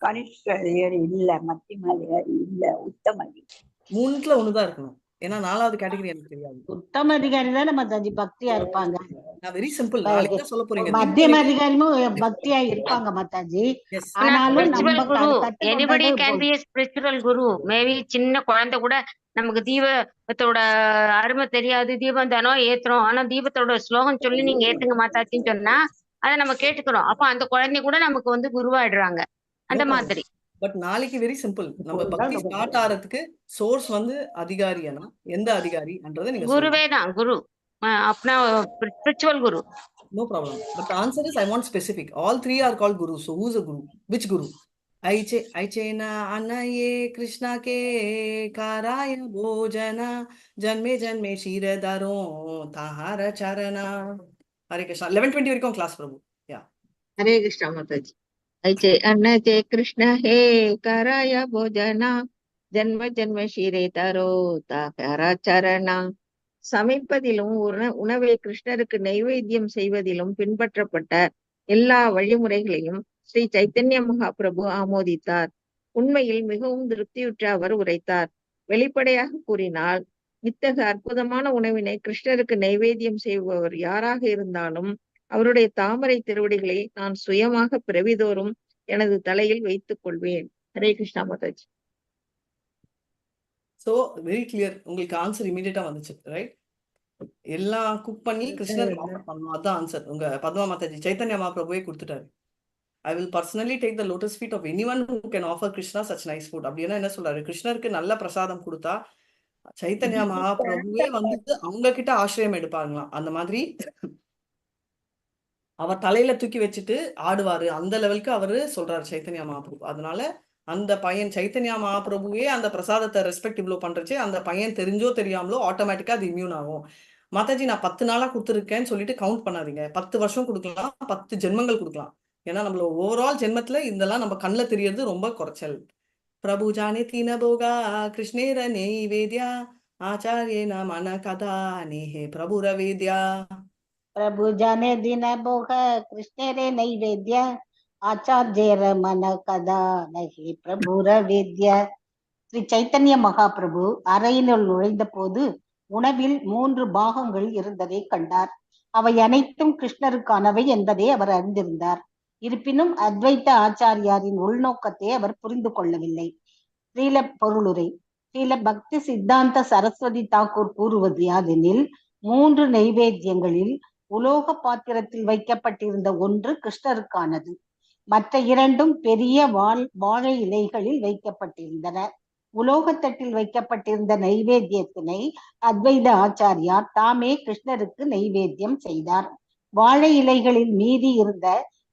கனிஷ்கர் இல்ல, மத்தியமதிகாரி இல்ல, உத்தமதி. மூணுல ஒண்ணுதான் இருக்கணும். ஏன்னா 4வது கேட்டகரி எனக்கு தெரியாது. உத்தம அதிகாரி தானே மாதாஜி பக்தியா இருப்பாங்க. நான் வெரி சிம்பிள், நாளைக்கு தான் சொல்ல போறீங்க. மத்தியம அதிகாரியும் பக்தியா இருப்பாங்க மாதாஜி. ஆனாலும் நம்ம anybody can be a spiritual guru. Maybe சின்ன குழந்தை கூட நமக்கு தீபத்தோட அருமை தெரியாது, தீபம் தானோ ஏத்துறோம். ஆனா தீபத்தோட ஸ்லோகம் சொல்லி நீங்க ஏத்துங்க மாதாச்சின்னு சொன்னா அதை நம்ம கேட்டுக்கிறோம். அப்ப அந்த குழந்தை கூட நமக்கு வந்து குருவாயிடுறாங்க. அந்த மாதிரி. பட் நாளைக்கு வெரி சிம்பிள், நம்ம பக்தி ஸ்டார்ட் ஆகிறதுக்கு சோர்ஸ் வந்து அதிகாரினா எந்த அதிகாரின்றதை நீங்க குருவே தான் குரு. अपना spiritual guru. No problem. But the answer is I want specific. All 3 are called guru. So who's a guru? Which guru? Aichena anaye Krishna ke karaya bhojana janme janme shiradaro tahara charana. Hare Krishna. 11:20 varakum class Prabhu. Yeah. Hare Krishna Mataji. ஐச்சே அன்னச்சே Krishna ஹே காராய போஜனா ஜன்ம ஜன்ம ஷீரே தரோ தாராச்சரணா. சமைப்பதிலும் உணவை கிருஷ்ணருக்கு நைவேத்தியம் செய்வதிலும் பின்பற்றப்பட்ட எல்லா வழிமுறைகளையும் ஸ்ரீ சைத்தன்ய மகாபிரபு ஆமோதித்தார். உண்மையில் மிகவும் திருப்தியுற்ற அவர் உரைத்தார். வெளிப்படையாக கூறினால், இத்தகைய அற்புதமான உணவினை கிருஷ்ணருக்கு நைவேத்தியம் செய்பவர் யாராக இருந்தாலும் அவருடைய தாமரை திருவடிகளை நான் சுயமாக பிறவிதோறும் எனது தலையில் வைத்துக் கொள்வேன். Hare Krishna Mataji. So very clear, உங்களுக்கு ஆன்சர் இமிடியேட்டா வந்துச்சு, ரைட்? எல்லாம் குக் பண்ணி கிருஷ்ணருக்கு ஆஃபர் பண்ணணும், அதான் ஆன்சர். உங்க பத்மா மாதாஜி சைத்தன்ய மகாபிரபுவே கொடுத்துட்டாரு. I will personally take the lotus feet of anyone who can offer Krishna such nice food. அப்படின்னா என்ன சொல்றாரு? கிருஷ்ணருக்கு நல்ல பிரசாதம் கொடுத்தா சைத்தன்ய மகாபிரபுவே வந்து அவங்க கிட்ட ஆசிரியம் எடுப்பாங்களாம். அந்த மாதிரி அவர் தலையில தூக்கி வச்சுட்டு ஆடுவாரு. அந்த லெவலுக்கு அவரு சொல்றாரு சைத்தன்ய மகாபிரபு. அதனால அந்த பையன் சைத்தன்ய மகாபிரபுவே அந்த பிரசாதத்தை ரெஸ்பெக்ட் இவ்வளோ பண்றச்சு, அந்த பையன் தெரிஞ்சோ தெரியாமலோ ஆட்டோமேட்டிக்கா அது இம்யூன் ஆகும். மாதாஜி நான் 10 நாளா கொடுத்துருக்கேன்னு சொல்லிட்டு கவுண்ட் பண்ணாதீங்க. 10 வருஷம் கொடுக்கலாம், 10 ஜென்மங்கள் கொடுக்கலாம். ஏன்னா நம்மள ஓவரால் ஜென்மத்துல இதெல்லாம் நம்ம கண்ணில் தெரியறது ரொம்ப குறைச்சல். பிரபு ஜானே தீன போகா கிருஷ்ணேர நெய்வேத்யா ஆச்சாரியேன மன கதா நேஹே பிரபுர வேத்யா. பிரபு ஜானே தின போக கிருஷ்ணரே நைவேத்ய ஆச்சாரியர மன கதா நகி பிரபுர வேத்ய. ஸ்ரீ சைத்தன்ய மகாபிரபு அறையினுள் நுழைந்த போது உணவில் 3 பாகங்கள் இருந்ததை கண்டார். அவை அனைத்தும் கிருஷ்ணருக்கானவை என்பதை அவர் அறிந்திருந்தார். இருப்பினும் அத்வைத்த ஆச்சாரியாரின் உள்நோக்கத்தை அவர் புரிந்து கொள்ளவில்லை. ஸ்ரீல பொருளுரை. ஸ்ரீல பக்தி சித்தாந்த சரஸ்வதி தாக்கூர் கூறுவது யாதெனில், 3 நைவேத்தியங்களில் உலோக பாத்திரத்தில் வைக்கப்பட்டிருந்த ஒன்று கிருஷ்ணருக்கானது, மற்ற 2ம் பெரிய வாழை இலைகளில் வைக்கப்பட்டிருந்தன. உலோகத்தட்டில் வைக்கப்பட்டிருந்த நைவேத்தியத்தினை அத்வைத ஆச்சாரியார் தாமே கிருஷ்ணருக்கு நைவேத்தியம் செய்தார். வாழை இலைகளில் மீதி இருந்த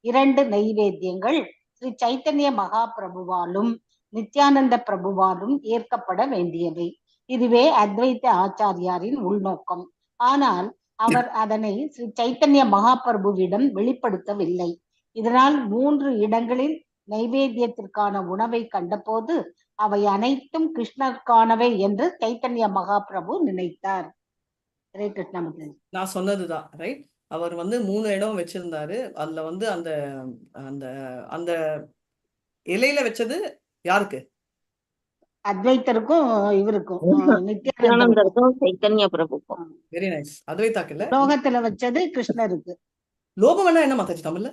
2 நைவேத்தியங்கள் ஸ்ரீ சைத்தன்ய மகாபிரபுவாலும் நித்யானந்த பிரபுவாலும் ஏற்கப்பட வேண்டியவை. இதுவே அத்வைத்த ஆச்சாரியாரின் உள்நோக்கம். ஆனால் அவர் அதனை ஸ்ரீ சைத்தன்ய மகாபிரபுவிடம் வெளிப்படுத்தவில்லை. இதனால் 3 இடங்களில் நைவேத்தியத்திற்கான உணவை கண்டபோது அவை அனைத்தும் கிருஷ்ணருக்கானவை என்று சைத்தன்ய மகாபிரபு நினைத்தார். ஹரே கிருஷ்ணா. நான் சொன்னதுதான் ரைட். அவர் வந்து 3 இடம் வச்சிருந்தாரு. அதுல வந்து அந்த அந்த அந்த இலையில வச்சது யாருக்கு? அத்வைத்தருக்கும் இவருக்கும் நித்யானந்தருக்கும் சைத்தன்ய பிரபுக்கும். Very nice. அத்வைதாக்கு இல்ல, லோகத்துல வச்சது கிருஷ்ணருக்கு. லோபம்னா என்ன மாதாஜி தமிழ்ல?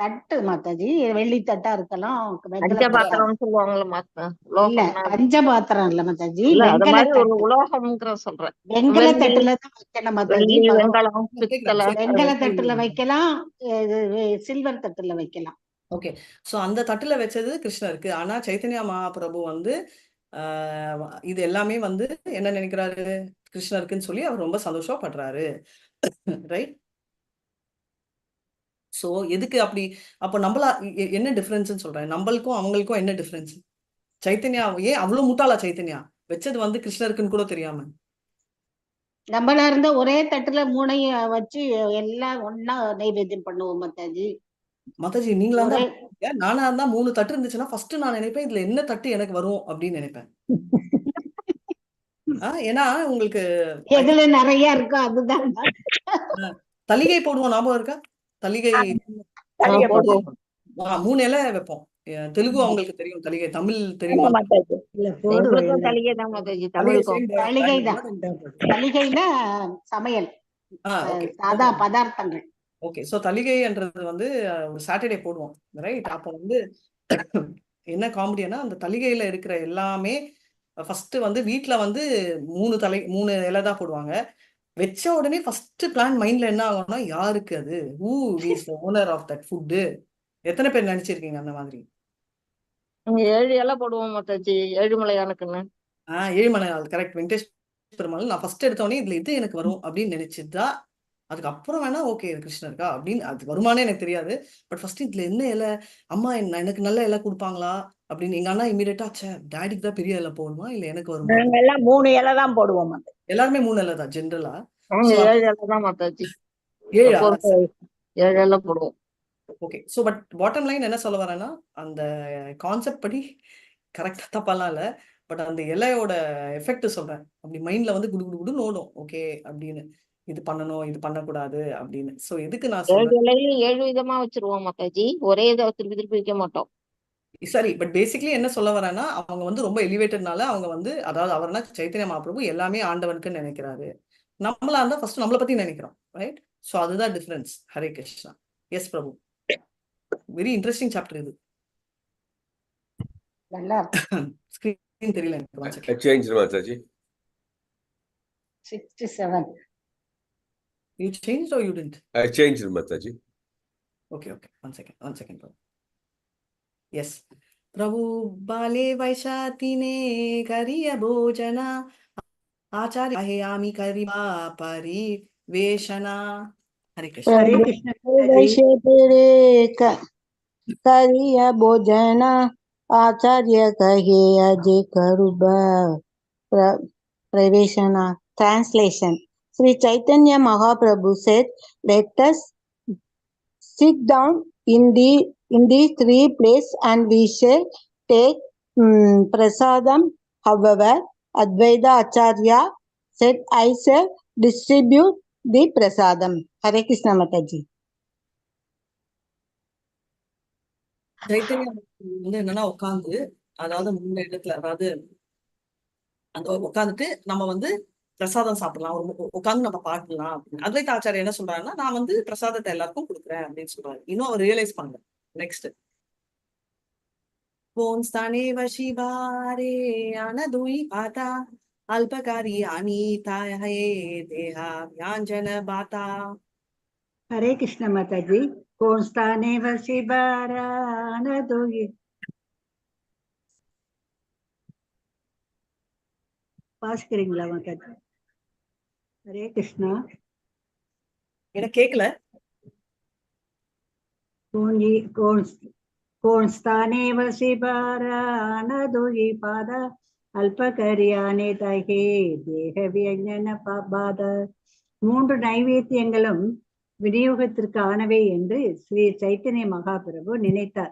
தட்டு மாதாஜி, வெள்ளி தட்டா இருக்கலாம், வெங்கல தட்டா பஞ்சபாத்திரம்னு சொல்லுவாங்கல்ல இல்ல, லோகம்னா பஞ்சபாத்திரம் இல்ல மாதாஜி, இல்ல அது வெங்கல மாதிரி ஒரு தட்டு. உலோகம்ங்கிற சொல்றேன். வெங்கல வெள்ளி தட்டுல தான் வைக்கணும் மாதாஜி. வெள்ளி வெங்கலம் பித்தளை வெங்கல தட்டுல வைக்கலாம், சில்வர் தட்டுல வைக்கலாம். ஓகே. சோ அந்த தட்டுல வச்சது கிருஷ்ணருக்கு. ஆனா சைத்தன்யா மகாபிரபு வந்து இது எல்லாமே வந்து என்ன நினைக்கிறாரு, கிருஷ்ணருக்குன்னு சொல்லி அவர் ரொம்ப சந்தோஷப்படுறாரு. ரைட். சோ எதுக்கு அப்படி? அப்போ நம்மளா என்ன டிஃபரன்ஸ்ன்னு சொல்றேன், நம்மளுக்கும் அவங்களுக்கும் என்ன டிஃபரன்ஸ்? சைத்தன்யா ஏன் அவ்வளவு முட்டாளா? சைத்தன்யா வச்சது வந்து கிருஷ்ணருக்குன்னு கூட தெரியாம. நம்மளா இருந்தா ஒரே தட்டுல மூணையும் வச்சு எல்லாம் ஒன்னா நைவேத்தியம் பண்ணுவோம் மாதாஜி. மாதாஜி நீங்களா ஒரே தான், நானா இருந்தா 3 தட்டு இருந்துச்சுன்னா ஃபர்ஸ்ட் நான் நினைப்பேன் இதுல என்ன தட்டு எனக்கு வரும் அப்படின்னு நினைப்பேன். ஏன்னா உங்களுக்கு எதுல நிறைய இருக்கோ அதுதான். தலிகை போடுவோம், ஞாபகம் இருக்கா? தலிகை போடுவோம். 3 இலை வைப்போம். தெலுங்கு அவங்களுக்கு தெரியும், தலிகை. தமிழ் தெரியுமா? இல்ல போடுவோம். எங்களுக்கும் தலிகை தான் மாதாஜி, தமிழுக்கும். தலிகைனா சமையல், ஓகே சாதா பதார்த்தங்கள். ஓகே. சோ தலிகைன்றது வந்து ஒரு சாட்டர்டே போடுவோம், ரைட்? அப்போ வந்து என்ன காமெடினா, அந்த தலிகையில இருக்கிற எல்லாமே ஃபர்ஸ்ட் வந்து வீட்ல வந்து 3 இலை தான் போடுவாங்க. வச்ச உடனே ஃபர்ஸ்ட் பிளான் மைண்ட்ல என்ன ஆகும்னா, யாருக்கு அது, who is the owner of that food? எத்தனை பேர் நினைச்சிருக்கீங்க அந்த மாதிரி? 7 இலை போடுவோம் மாதாஜி, ஏழுமலையானுக்குன்னு. ஏழுமலையான், கரெக்ட். வெங்கடேஷ் பெருமாள். நான் ஃபர்ஸ்ட் எடுத்தோடனே இதுல இது எனக்கு வரும் அப்படின்னு நினைச்சுதா, அதுக்கப்புறம் வேணா ஓகே இது கிருஷ்ணருக்கா அப்படின்னு, அது வருமானே எனக்கு தெரியாது. பட் ஃபர்ஸ்ட் இதுல என்ன இலை, அம்மா எனக்கு நல்ல இலை கொடுப்பாங்களா அப்படின்னு. எங்க அண்ணா இமீடியட்டா, டாடிக்கு தான் பெரிய இலை போடுமா இல்ல எனக்கு வருமா? நாங்க எல்லாம் 3 இலை தான் போடுவோம். எல்லாருமே 3 இலை தான் ஜென்ரலா. 7 இலை தான் மாதாஜி, 7 இலை போடுவோம். Okay. So but bottom line என்ன சொல்ல வரேன்னா, அந்த கான்செப்ட் படி கரெக்டா தப்பாலாம் இல்ல, பட் அந்த இலையோட எஃபெக்ட் சொல்றேன். அப்படி மைண்ட்ல வந்து குடு குடு குடுன்னு ஓடும், ஓகே அப்படின்னு, இது பண்ணணும் இது பண்ணக்கூடாது அப்படின்னு. சோ எதுக்கு நான் 7 சொல்றேன், இலையில 7 விதமா வச்சிருவோம் மாதாஜி, ஒரே இதை திருப்பி திருப்பி வைக்க மாட்டோம். சரி. பட் பேசிக்கலி என்ன சொல்ல வரேன்னா, அவங்க வந்து ரொம்ப எலிவேட்டட்னால அவங்க வந்து, அதாவது அவர்னா சைத்தன்ய மகாபிரபு எல்லாமே ஆண்டவனுக்குன்னு நினைக்கிறாரு. நம்மளா இருந்தா ஃபர்ஸ்ட் நம்மளை பத்தி நினைக்கிறோம், ரைட்? சோ அதுதான் டிஃபரன்ஸ். ஹரே கிருஷ்ணா. எஸ் பிரபு. வெரி இன்ட்ரெஸ்டிங் சாப்டர் இது. நல்லா ஸ்கிரீன் தெரியல எனக்கு. One second. Change Mataji. 67. You changed or you didn't? I changed Mataji. Okay. One second, bro. Yes. Prabhu bale vaishatine kariya bhojana acharya ayami kariba pariveshana. Hare Krishna. Hare Krishna. करिया भोजन आचार्य कहे Ajay करुबा प्रवेशना. Translation. Sri Chaitanya Mahaprabhu said, let us sit down in the 3 places and we shall take prasadam. However, Advaita Acharya said, I shall distribute the prasadam. Hare Krishna Mataji. Chaitanya வந்து என்னன்னா உட்காந்து, அதாவது 3 இடத்துல, அதாவது அந்த உட்காந்துட்டு நம்ம வந்து பிரசாதம் சாப்பிடலாம், உட்காந்து நம்ம பாடலாம் அப்படின்னு. அத்வைத ஆச்சாரியா என்ன சொல்றாருன்னா, நான் வந்து பிரசாதத்தை எல்லாருக்கும் கொடுக்குறேன் அப்படின்னு சொல்றாரு. இன்னும் அவர் ரியலைஸ் பண்ணல. நெக்ஸ்ட், போன்ஸ்தானே வசிபாரே அனதுயி பாதா அல்பகாரி அனிதாயே தேஹா வியாஞ்சன பாதா. ஹரே கிருஷ்ண மாதாஜி. கோன்ஸ்தானே வசிபாரா அனதுயி. வாசிக்கிறீங்களா மாதாஜி? ஹரே கிருஷ்ணா. எனக்கு கேட்கல. கோன்ஸ்தானே வசிபாரா அனதுயி பாதா அல்பகரியானே தகே தேக வியஞ்சன பாத. 3 நைவேத்தியங்களும் விநியோகத்திற்கானவை என்று ஸ்ரீ சைத்தன்ய மகாபிரபு நினைத்தார்.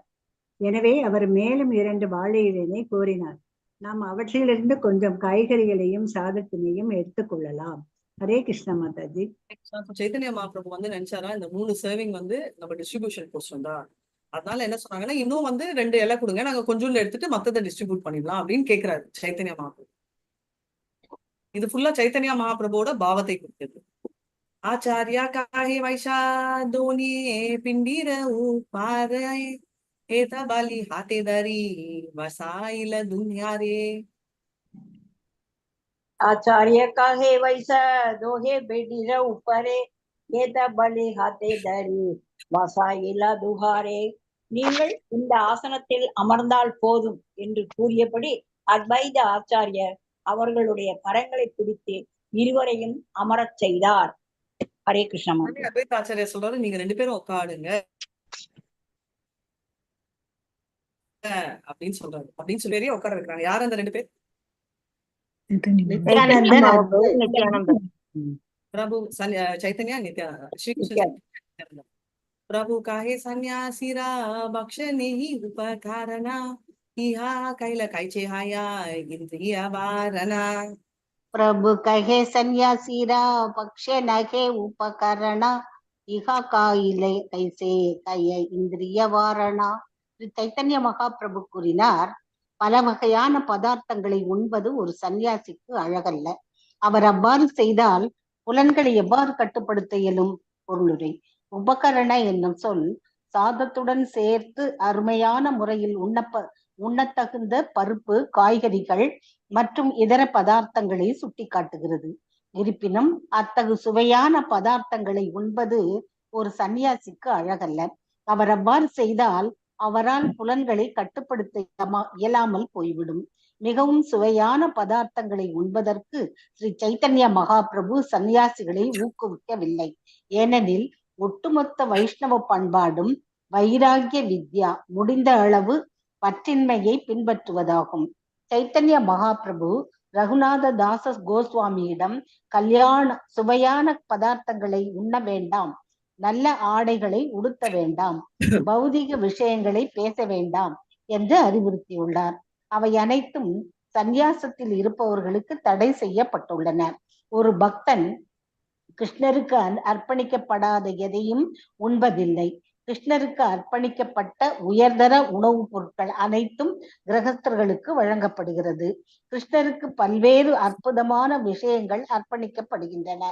எனவே அவர் மேலும் 2 வாழை இலையை கோரினார். நாம் அவற்றிலிருந்து கொஞ்சம் காய்கறிகளையும் சாதத்தினையும் எடுத்துக்கொள்ளலாம். ஹரே கிருஷ்ண மாதாஜி. சைத்தன்ய மகாபிரபு வந்து நினைச்சாரா, இந்த 3 சர்விங் வந்து நம்ம டிஸ்ட்ரிபியூஷன் போஸ்ட் தான், அதனால என்ன சொன்னாங்கன்னா, இன்னும் வந்து 2 இலை கொடுங்க, நாங்க கொஞ்சோண்டு எடுத்துட்டு மத்ததை டிஸ்ட்ரிபியூட் பண்ணிடலாம் அப்படின்னு கேட்கிறாரு சைத்தன்ய மகாபிரபு. இது ஃபுல்லா சைத்தன்ய மகாபிரபுவோட பாவத்தை குறிக்கிறது. आचार्य काहे वैशा दोन्ही पिंडीर उपारे एत बाली हाते धरी वसाईल दुनिया रे. आचार्य काहे वैसा दोहे बेडीर उपरे ஏத பலி ஹாத்தே தரி வசாயிலா துஹாரே. நீங்கள் இந்த ஆசனத்தில் அமர்ந்தால் போதும் என்று கூறியபடி அத்வைத ஆச்சாரியர் அவர்களுடைய கரங்களை பிடித்து இருவரையும் அமரச் செய்தார். ஹரே கிருஷ்ணா. அத்வைத ஆச்சாரியர் சொல்றாரு, நீங்க 2 பேரும் உட்காடுங்க அப்படின்னு சொல்றாரு. அப்படின்னு சொல்லி உட்கார வைக்கிறாங்க. யார் அந்த 2 பேர்? நித்யானந்தர். प्रभु चैतन्य नित्यानंद, श्री कृष्ण प्रभु काहे संन्यासीरा बक्ष नेही उपकारना इहा कैला कायचे हाया इंद्रिय वारणा. प्रभु कहे सन्यासीरा पक्ष नगे उपकरण इहा काइले कैसे கைய இந்திரிய வாரணா. சைத்தன்ய மகாபிரபு கூறினார், பல வகையான பதார்த்தங்களை உண்பது ஒரு சன்னியாசிக்கு அழகல்ல. அவர் அவ்வாறு செய்தால் புலன்களை எவ்வாறு கட்டுப்படுத்த இயலும்? பொருளுரை. உபகரண என்னும் சொல் சாதத்துடன் சேர்த்து அருமையான முறையில் உண்ணத்தகுந்த பருப்பு, காய்கறிகள் மற்றும் இதர பதார்த்தங்களை சுட்டி காட்டுகிறது. இருப்பினும் அத்தகு சுவையான பதார்த்தங்களை உண்பது ஒரு சன்னியாசிக்கு அழகல்ல. அவர் அவ்வாறு செய்தால் அவரால் புலன்களை கட்டுப்படுத்த இயலாமல் போய்விடும். மிகவும் சுவையான பதார்த்தங்களை உண்பதற்கு ஸ்ரீ சைத்தன்ய மகாபிரபு சன்னியாசிகளை ஊக்குவிக்கவில்லை. ஏனெனில் ஒட்டுமொத்த வைஷ்ணவ பண்பாடும் வைராகிய வித்யா, முடிந்த அளவு பற்றின்மையை பின்பற்றுவதாகும். சைத்தன்ய மகாபிரபு ரகுநாத தாச கோஸ்வாமியிடம் சுவையான பதார்த்தங்களை உண்ண வேண்டாம், நல்ல ஆடைகளை உடுத்த வேண்டாம், பௌதிக விஷயங்களை பேச வேண்டாம் என்று அறிவுறுத்தியுள்ளார். அவை அனைத்தும் சந்நியாசத்தில் இருப்பவர்களுக்கு தடை செய்யப்பட்டுள்ளன. ஒரு பக்தன் கிருஷ்ணருக்கு அர்ப்பணிக்கப்படாத எதையும் உண்பதில்லை. கிருஷ்ணருக்கு அர்ப்பணிக்கப்பட்ட உயர்தர உணவுப் பொருட்கள் அனைத்தும் கிரகஸ்தர்களுக்கு வழங்கப்படுகிறது. கிருஷ்ணருக்கு பல்வேறு அற்புதமான விஷயங்கள் அர்ப்பணிக்கப்படுகின்றன.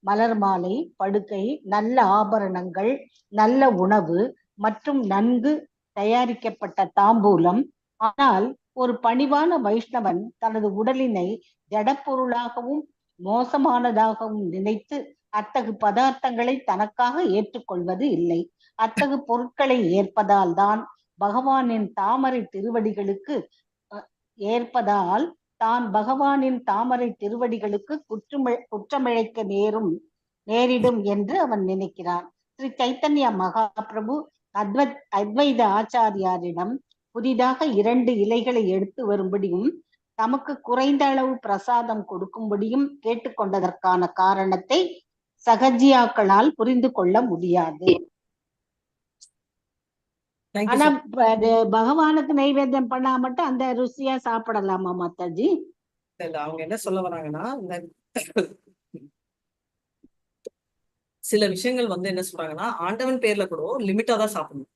மலர் மாலை, படுக்கை, நல்ல ஆபரணங்கள், நல்ல உணவு மற்றும் நன்கு தயாரிக்கப்பட்ட தாம்பூலம். ஆனால் ஒரு பணிவான வைஷ்ணவன் தனது உடலினை ஜடப்பொருளாகவும் மோசமானதாகவும் நினைத்து அத்தகு பதார்த்தங்களை தனக்காக ஏற்றுக்கொள்வது இல்லை. அத்தகு பொருட்களை ஏற்பதால் தான் பகவானின் தாமரை திருவடிகளுக்கு குற்றமிழைக்க நேரிடும் என்று அவன் நினைக்கிறான். ஸ்ரீ சைத்தன்ய மகாபிரபு அத்வைத ஆச்சாரியாரிடம் புதிதாக 2 இலைகளை எடுத்து வரும்படியும் தமக்கு குறைந்த அளவு பிரசாதம் கொடுக்கும்படியும் கேட்டுக்கொண்டதற்கான காரணத்தை சகஜியாக்களால் புரிந்து கொள்ள முடியாது. ஆனா பகவானுக்கு நைவேத்தியம் பண்ணா மட்டும் அந்த ருசியா சாப்பிடலாமா மாதாஜி? அவங்க என்ன சொல்ல வராங்கன்னா, சில விஷயங்கள் என்ன சொல்றாங்கன்னா, ஆண்டவன் பேர்ல கூட லிமிட்டா தான் சாப்பிடணும்.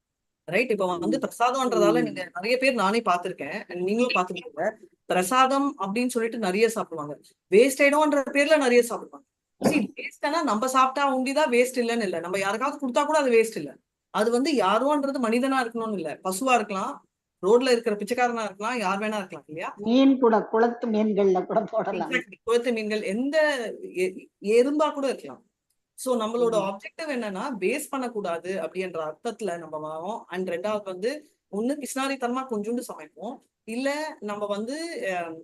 ரைட்? இப்ப பிரசாதம்ன்றதால நீங்க நிறைய பேர், நானே பார்த்திருக்கேன், நீங்களும் பார்த்துருக்கீங்க, பிரசாதம் அப்படின்னு சொல்லிட்டு நிறைய சாப்பிடுவாங்க. வேஸ்ட் ஆயிடும்ன்ற பேர்ல நிறைய சாப்பிடுவாங்க. வேஸ்ட்னா நம்ம சாப்பிட்டா உண்டிதான் வேஸ்ட் இல்லைன்னு இல்லை, நம்ம யாருக்காவது கொடுத்தா கூட அது வேஸ்ட் இல்லை. அது யாரோன்றது மனிதனா இருக்கணும்னு இல்லை, பசுவா இருக்கலாம், ரோட்ல இருக்கிற பிச்சைக்காரனா இருக்கலாம், யார் வேணா இருக்கலாம் இல்லையா? மீன் கூட குளத்து மீன்கள்ல கூட போடலாம். குளத்து மீன்கள், எந்த எறும்பா கூட இருக்கலாம். சோ நம்மளோட ஆப்ஜெக்டிவ் என்னன்னா, வேஸ்ட் பண்ணக்கூடாது அப்படின்ற அர்த்தத்துல நம்ம வரோம். அண்ட் 2வது ஒண்ணு பிஸ்னாரித்தனமா கொஞ்சோண்டு சமைப்போம், இல்ல நம்ம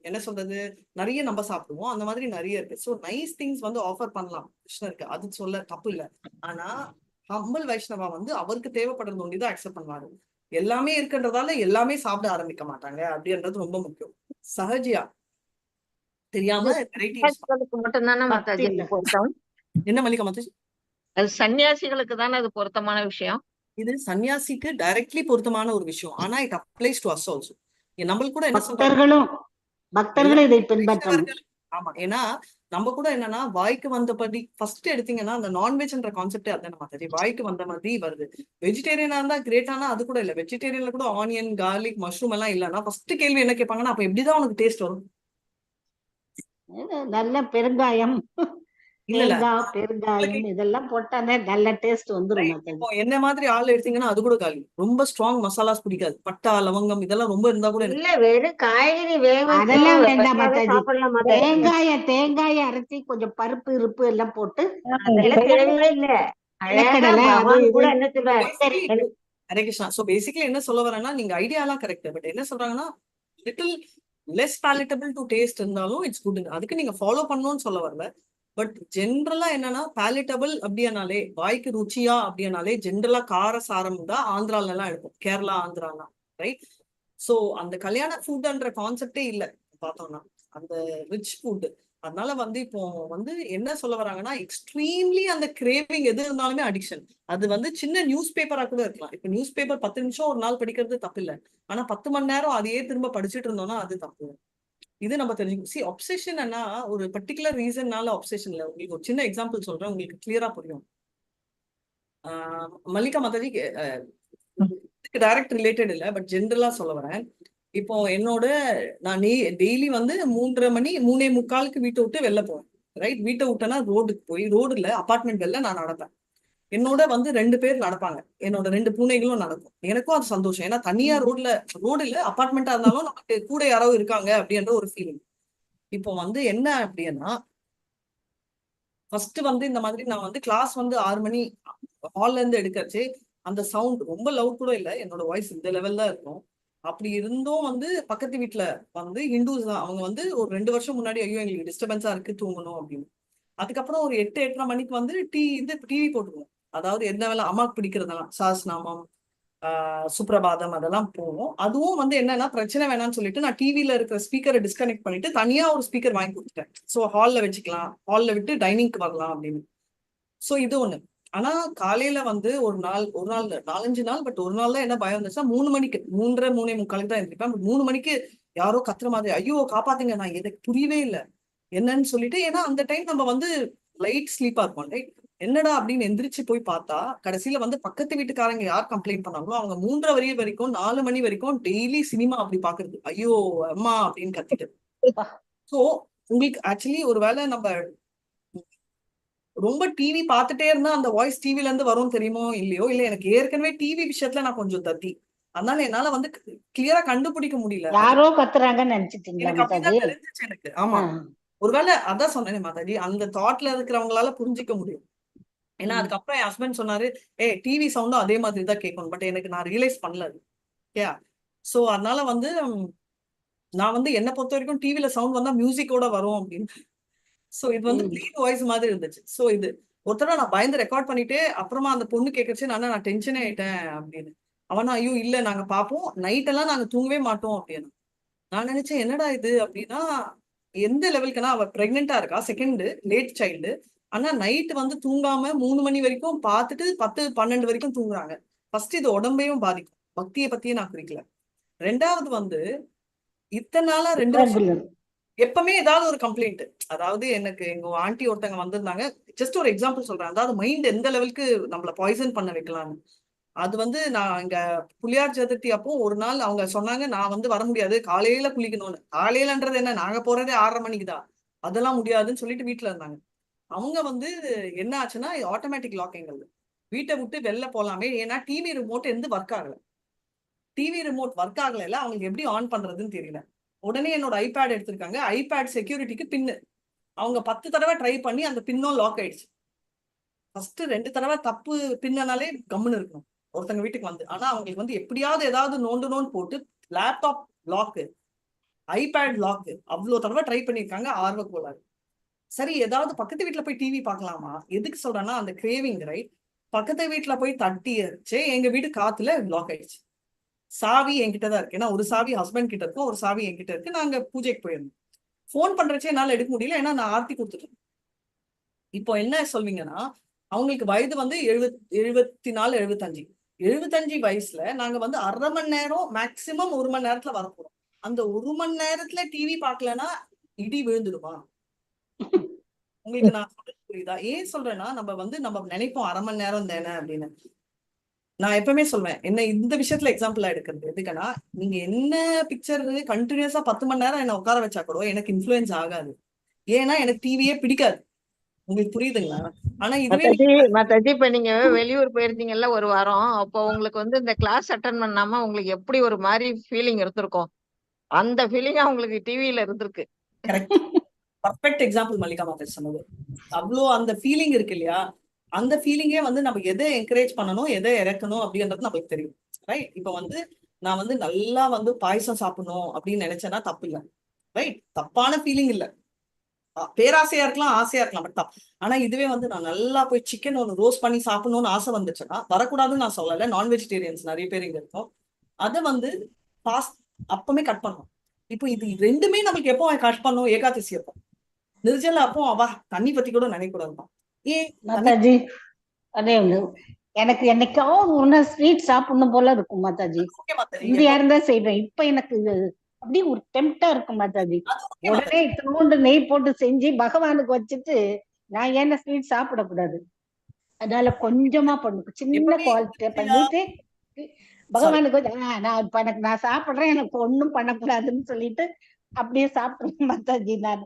என்ன சொல்றது, நிறைய நம்ம சாப்பிடுவோம். அந்த மாதிரி நிறைய இருக்கு. சோ நைஸ் திங்ஸ் ஆஃபர் பண்ணலாம் கிருஷ்ணருக்கு, அது சொல்ல தப்பு இல்லை. ஆனா ஹம்பிள் வைஷ்ணவா அவருக்கு தேவைப்படுறது ஒண்டிதான் அக்செப்ட் பண்ணுவாரு. எல்லாமே இருக்குன்றதால எல்லாமே சாப்பிட ஆரம்பிக்க மாட்டாங்க அப்படின்றது ரொம்ப முக்கியம். சகஜியா தெரியாம மட்டும்தானே மாதாஜி பொருத்தம்? என்ன மல்லிகா மாதாஜி? அது சன்னியாசிகளுக்கு தானே அது பொருத்தமான விஷயம். இது சன்னியாசிக்கு டைரக்ட்லி பொருத்தமான ஒரு விஷயம். ஆனா it applies to us also. நம்மளுக்கு கூட என்ன பக்தர்களும் இதை பின்பற்றணும். ஆமா, ஏன்னா நம்ம கூட என்னன்னா, வாய்க்கு வந்தபடி ஃபர்ஸ்ட் எடுத்தீங்கன்னா அந்த நான்வெஜ்ன்ற கான்செப்டே அதான மாதாஜி, வாய்க்கு வந்த மாதிரி வருது. வெஜிடேரியனா இருந்தா கிரேட்டானா அது கூட இல்ல, வெஜிடேரியன்ல கூட ஆனியன், கார்லிக், மஷ்ரூம் எல்லாம் இல்லன்னா ஃபர்ஸ்ட் கேள்வி என்ன கேட்பாங்கன்னா, அப்ப எப்படிதான் உனக்கு டேஸ்ட் வரும்? நல்ல பெருங்காயம் இல்ல இல்ல தேங்காய் பெருங்காயம் இதெல்லாம் போட்டானே நல்ல டேஸ்ட் வந்துரும் இப்போ மாதாஜி. என்ன மாதிரி ஆள் எடுத்தீங்கன்னா அது கூட காலி. ரொம்ப ஸ்ட்ராங் மசாலாஸ் பிடிக்காது. பட்டா லவங்கம் இதெல்லாம் ரொம்ப இருந்தா கூட எனக்கு இல்ல வெறும் காய்கறி வேக வச்சு அதெல்லாம் வேண்டாம் வச்சாவே மாதாஜி. சாப்பிடலாம் மாதாஜி. தேங்காய அரைச்சி கொஞ்சம் பருப்பு இருப்பு எல்லாம் போட்டு அதெல்லாம் தேவையே இல்ல. அழகா நிலக்கடலை அது பகவான் இது கூட என்ன சொல்றாரு, basically Hare Krishna. So basically என்ன சொல்ல வரேன்னா நீங்க ஐடியாலாம் கரெக்ட். பட் என்ன சொல்றாங்கன்னா little less palatable to taste இருந்தாலும் இட்ஸ் குட். அதுக்கு நீங்க ஃபாலோ பண்ணணும்னு சொல்ல வரல. பட் ஜென்ரலா என்னன்னா palatable அப்படியானாலே வாய்க்கு ருச்சியா அப்படியானாலே ஜென்ரலா கார சாரம் தான் ஆந்திரால எல்லாம் எடுக்கும். கேரளா ஆந்திராலாம் ரைட். சோ அந்த கல்யாண ஃபுட்ன்ற கான்செப்டே இல்ல பார்த்தோம்னா அந்த ரிச் ஃபுட். அதனால வந்து இப்போ வந்து என்ன சொல்ல வராங்கன்னா எக்ஸ்ட்ரீம்லி அந்த கிரேவிங் எது இருந்தாலுமே அடிக்ஷன். அது வந்து சின்ன நியூஸ் பேப்பரா கூட இருக்கலாம். இப்ப நியூஸ் பேப்பர் 10 நிமிஷம் ஒரு நாள் படிக்கிறது தப்பு இல்ல. ஆனா 10 மணி நேரம் அதையே திரும்ப படிச்சுட்டு இருந்தோம்னா அது தப்பு. இது நம்ம தெரிஞ்சுக்கணும். சி ஒப்செஷன் ஒரு பர்டிகுலர் ரீசன்னால ஒப்செஷன் இல்ல. உங்களுக்கு ஒரு சின்ன எக்ஸாம்பிள் சொல்றேன், உங்களுக்கு கிளியரா புரியும். மல்லிகா மாதாஜி டைரக்ட் ரிலேட்டட் இல்ல, பட் ஜென்ரலா சொல்ல வரேன். இப்போ நான் டெய்லி வந்து 3:30 மணி 3:45 வீட்டை விட்டு வெளில போவேன். ரைட். வீட்டை விட்டேன்னா ரோடுக்கு போய் ரோடுல அபார்ட்மெண்ட் வெளில நான் நடப்பேன். என்னோட வந்து 2 பேர் நடப்பாங்க. என்னோட 2 பூனைகளும் நடக்கும். எனக்கும் அது சந்தோஷம். ஏன்னா தனியா ரோடு இல்ல அபார்ட்மெண்டா இருந்தாலும் நமக்கு கூட யாரோ இருக்காங்க அப்படின்ற ஒரு ஃபீலிங். இப்போ வந்து என்ன அப்படின்னா ஃபர்ஸ்ட் வந்து இந்த மாதிரி நான் வந்து கிளாஸ் வந்து 6 மணி ஹால்ல இருந்து எடுக்கச்சு அந்த சவுண்ட் ரொம்ப லவுட் கூட இல்ல. என்னோட வாய்ஸ் இந்த லெவல்ல இருக்கும். அப்படி இருந்தும் வந்து பக்கத்து வீட்டுல வந்து ஹிந்துஸ் தான். அவங்க வந்து ஒரு 2 வருஷம் முன்னாடி ஐயோ எங்களுக்கு டிஸ்டர்பன்ஸா இருக்கு தூங்கணும் அப்படின்னு. அதுக்கப்புறம் ஒரு 8-8:30 மணிக்கு வந்து டிவி போட்டுருவோம். அதாவது என்ன வேலை அம்மாக்கு பிடிக்கிறதெல்லாம் சாஸ்நாமம் சுப்ரபாதம் அதெல்லாம் போவோம். அதுவும் வந்து என்னன்னா பிரச்சனை வேணாம்னு சொல்லிட்டு நான் டிவில இருக்கிற ஸ்பீக்கரை டிஸ்கனெக்ட் பண்ணிட்டு தனியா ஒரு ஸ்பீக்கர் வாங்கி கொடுத்துட்டேன். ஸோ ஹால்ல வச்சுக்கலாம், ஹால்ல விட்டு டைனிங்க்கு வரலாம் அப்படின்னு. ஸோ இது ஒண்ணு. ஆனா காலையில வந்து ஒரு நாள் 4-5 நாள், பட் ஒரு நாள் தான் என்ன பயம் இருந்துச்சுன்னா 3 மணிக்கு 3:30 3:45 தான் இருந்திருப்பேன். 3 மணிக்கு யாரோ கத்துற மாதிரி ஐயோ காப்பாத்துங்க. நான் எனக்கு புரியவே இல்லை என்னன்னு சொல்லிட்டு. ஏன்னா அந்த டைம் நம்ம வந்து லைட் ஸ்லீப்பா இருப்போம். ரைட். என்னடா அப்படின்னு எந்திரிச்சு போய் பார்த்தா கடைசியில வந்து பக்கத்து வீட்டுக்காரங்க யார் கம்ப்ளைண்ட் பண்ணாங்களோ அவங்க 3:30 வரைக்கும் 4 மணி வரைக்கும் டெய்லி சினிமா அப்படி பாக்குறது. ஐயோ அம்மா அப்படின்னு கத்திட்டு. சோ உங்களுக்கு ஆக்சுவலி ஒருவேளை நம்ம ரொம்ப டிவி பார்த்துட்டே இருந்தா அந்த வாய்ஸ் டிவில இருந்து வரும் தெரியுமோ இல்லையோ. இல்ல எனக்கு ஏற்கனவே டிவி விஷயத்துல நான் கொஞ்சம் தத்தி. அதனால என்னால வந்து கிளியரா கண்டுபிடிக்க முடியல. யாரோ கத்துறாங்கன்னு நினைச்சிட்டீங்களா எனக்கு அப்படிதான் மாதாஜி? தெரிஞ்சிச்சு எனக்கு. ஆமா ஒருவேளை அதான் சொன்னேன் மாதாஜி, அந்த தாட்ல இருக்கிறவங்களால புரிஞ்சிக்க முடியும். ஏன்னா அதுக்கப்புறம் என் ஹஸ்பண்ட் சொன்னாரு டிவி சவுண்டும் அதே மாதிரி தான் கேட்கணும். பட் எனக்கு நான் ரியலைஸ் பண்ணல. ஓகே. சோ அதனால வந்து நான் வந்து என்ன பொறுத்த வரைக்கும் டிவில சவுண்ட் வந்தா மியூசிக்கோட வரும் அப்படின்னு. சோ இது வந்து கிளீன் வாய்ஸ் மாதிரி இருந்துச்சு. சோ இது ஒருத்தர நான் பயந்து ரெக்கார்ட் பண்ணிட்டு அப்புறமா அந்த பொண்ணு கேட்கச்சு நான் டென்ஷனே ஆயிட்டேன் அப்படின்னு. அவனா ஐயோ இல்ல நாங்க பாப்போம் நைட் எல்லாம் நாங்க தூங்கவே மாட்டோம் அப்படின்னு. நான் நினைச்சேன் என்னடா இது அப்படின்னா எந்த லெவலுக்குன்னா அவ பிரெக்னெண்டா இருக்கா, செகண்ட் லேட் சைல்டு. ஆனா நைட் வந்து தூங்காம 3 மணி வரைக்கும் பார்த்துட்டு 10-12 வரைக்கும் தூங்குறாங்க. ஃபர்ஸ்ட் இது உடம்பையும் பாதிக்கும். பக்தியை பத்தியே நான் குறிக்கல. ரெண்டாவது வந்து இத்தனை நாளா 2 வருஷம் எப்பவுமே ஏதாவது ஒரு கம்ப்ளைண்ட். அதாவது எனக்கு எங்க ஆண்டி ஒருத்தங்க வந்திருந்தாங்க. ஜஸ்ட் ஒரு எக்ஸாம்பிள் சொல்றேன். அதாவது மைண்ட் எந்த லெவலுக்கு நம்மள பாய்சன் பண்ண வைக்கலாம்னு. அது வந்து நான் இங்க புலியார் சதுர்த்தி அப்போ ஒரு நாள் அவங்க சொன்னாங்க நான் வந்து வர முடியாது, காலையில குளிக்கணும்னு. காலையிலன்றது என்ன, நாங்க போறதே 6:30 மணிக்கு தான். அதெல்லாம் முடியாதுன்னு சொல்லிட்டு வீட்டுல இருந்தாங்க. அவங்க வந்து என்ன ஆச்சுன்னா ஆட்டோமேட்டிக் லாக் எங்களுக்கு. வீட்டை விட்டு வெளில போலாமே, ஏன்னா டிவி ரிமோட் எந்த ஒர்க் ஆகல. டிவி ரிமோட் ஒர்க் ஆகல, அவங்களுக்கு எப்படி ஆன் பண்றதுன்னு தெரியல. உடனே என்னோட ஐபேட் எடுத்திருக்காங்க. ஐபேட் செக்யூரிட்டிக்கு பின்னு அவங்க 10 தடவை ட்ரை பண்ணி அந்த பின்னும் லாக் ஆயிடுச்சு. ஃபர்ஸ்ட் 2 தடவை தப்பு பின்னாலே கம்முன்னு இருக்கணும் ஒருத்தங்க வீட்டுக்கு வந்து. ஆனா அவங்களுக்கு வந்து எப்படியாவது ஏதாவது நோண்டு போட்டு லேப்டாப் லாக்கு, ஐபேட் லாக்கு அவ்வளவு தடவை ட்ரை பண்ணிருக்காங்க. ஆர்வ கோளாறு. சரி ஏதாவது பக்கத்து வீட்டுல போய் டிவி பார்க்கலாமா, எதுக்கு சொல்றேன்னா அந்த கிரேவிங். ரைட். பக்கத்து வீட்டுல போய் தட்டிச்சு எங்க வீடு காத்துல லாக் ஆயிடுச்சு. சாவி என்கிட்டதான் இருக்கு. ஏன்னா ஒரு சாவி ஹஸ்பண்ட் கிட்ட இருக்கும், ஒரு சாவி என்கிட்ட இருக்கு. நாங்க பூஜைக்கு போயிருந்தோம். போன் பண்றச்சே என்னால எடுக்க முடியல, ஏன்னா நான் ஆர்த்தி கொடுத்துட்டேன். இப்போ என்ன சொல்வீங்கன்னா அவங்களுக்கு வயது வந்து 74-75. 75 வயசுல நாங்க வந்து 1/2 மணி நேரம் மேக்சிமம் 1 மணி நேரத்துல வரப்போறோம். அந்த 1 மணி நேரத்துல டிவி பார்க்கலன்னா இடி விழுந்துடுமா? உங்களுக்கு நான் சொல்றது புரியுதா? ஏன் சொல்றேன்னா நம்ம நினைப்போம் 1/2 மணி நேரம் தானே அப்படின்னு. நான் எப்பவுமே சொல்வேன் என்ன இந்த விஷயத்துல எக்ஸாம்பிளா எடுக்கிறது எதுக்குன்னா, நீங்க என்ன பிக்சர் கண்டினியூஸா 10 மணி நேரம் என்ன உட்கார வச்சா கூட எனக்கு இன்ஃபுளுன்ஸ் ஆகாது. ஏன்னா எனக்கு டிவியே பிடிக்காது. உங்களுக்கு புரியுதுங்களா? ஆனா இதுவே மத்தாஜி இப்ப நீங்க வெளியூர் போயிருந்தீங்கல்ல ஒரு வாரம், அப்போ உங்களுக்கு வந்து இந்த கிளாஸ் அட்டன் பண்ணாம உங்களுக்கு எப்படி ஒரு மாதிரி ஃபீலிங் இருந்திருக்கும்? அந்த ஃபீலிங்கா உங்களுக்கு டிவில இருந்திருக்கு. Correct, perfect example Mallika Mataji சொன்னது. அவ்வளோ அந்த ஃபீலிங் இருக்கு இல்லையா? அந்த ஃபீலிங்கே வந்து நம்ம எதை என்கரேஜ் பண்ணணும், எதை இறக்கணும் அப்படின்றது நம்மளுக்கு தெரியும். ரைட்? இப்ப வந்து நான் வந்து நல்லா வந்து பாயசம் சாப்பிடணும் அப்படின்னு நினைச்சேன்னா தப்பு இல்லை. ரைட்? தப்பான ஃபீலிங் இல்ல. பேராசையா இருக்கலாம், ஆசையா இருக்கலாம், பட் தப்பு. ஆனா இதுவே வந்து நான் நல்லா போய் சிக்கன் ஒன்று ரோஸ்ட் பண்ணி சாப்பிடணும்னு ஆசை வந்துச்சுன்னா வரக்கூடாதுன்னு நான் சொல்லலை. நான் வெஜிடேரியன்ஸ் நிறைய பேர் இங்க இருக்கோம். அதை வந்து ஃபாஸ்ட் அப்பவுமே கட் பண்ணணும். இப்போ இது ரெண்டுமே நம்மளுக்கு எப்போ கட் பண்ணும்? ஏகாதசி அப்போ. நிர்ஜல அப்போ அவ தண்ணி பத்தி கூட நினைக்கூடாதுதான். ஏன் மாதாஜி அதே எனக்கு என்னைக்காவது ஒண்ணு ஸ்வீட் சாப்பிடணும் போல இருக்கும் மாதாஜி. இந்தியா இருந்தா செய்வேன். இப்ப எனக்கு அப்படியே ஒரு டெம்ப்டா இருக்கும் மாதாஜி. உடனே இத்தனோண்டு நெய் போட்டு செஞ்சு பகவானுக்கு வச்சுட்டு நான் ஏன்னா ஸ்வீட் சாப்பிடக்கூடாது, அதனால கொஞ்சமா பண்ணும், சின்ன குவாலிட்டியா பண்ணிட்டு பகவானுக்கு நான் இப்ப எனக்கு நான் சாப்பிடுறேன், எனக்கு ஒண்ணும் பண்ணக்கூடாதுன்னு சொல்லிட்டு அப்படியே சாப்பிடுறேன் மாதாஜி. நான்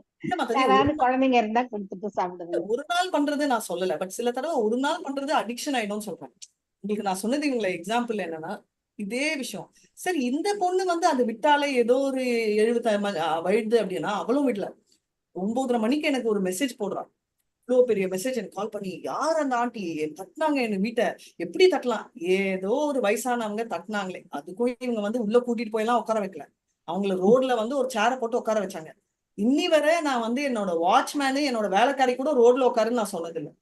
குழந்தைங்க இருந்தா கொடுத்துட்டு சாப்பிடுங்க. ஒரு நாள் பண்றது நான் சொல்லல, பட் சில தடவை ஒரு நாள் பண்றது அடிக்ஷன் ஆயிடும் சொல்றேன். உங்களுக்கு நான் சொன்னது இவங்களை எக்ஸாம்பிள் என்னன்னா இதே விஷயம். சரி, இந்த பொண்ணு வந்து அது விட்டாலே ஏதோ ஒரு 70 வயது அப்படின்னா அவளும் விடல. 9:30 மணிக்கு எனக்கு ஒரு மெசேஜ் போடுறான். இவ்வளோ பெரிய மெசேஜ் எனக்கு கால் பண்ணி, யார் அந்த ஆண்டி தட்டினாங்க என் வீட்டை, எப்படி தட்டலாம், ஏதோ ஒரு வயசானவங்க தட்டினாங்களே, அதுக்கும் இவங்க வந்து உள்ள கூட்டிட்டு போயெல்லாம் உட்கார வைக்கல. அவங்கள ரோட்ல வந்து ஒரு சேரை போட்டு உட்கார வச்சாங்க. இன்னி வரை நான் வந்து என்னோட வாட்ச்மேனு என்னோட வேலைக்காரி கூட ரோட்ல உட்காருன்னு நான் சொன்னதில்லை.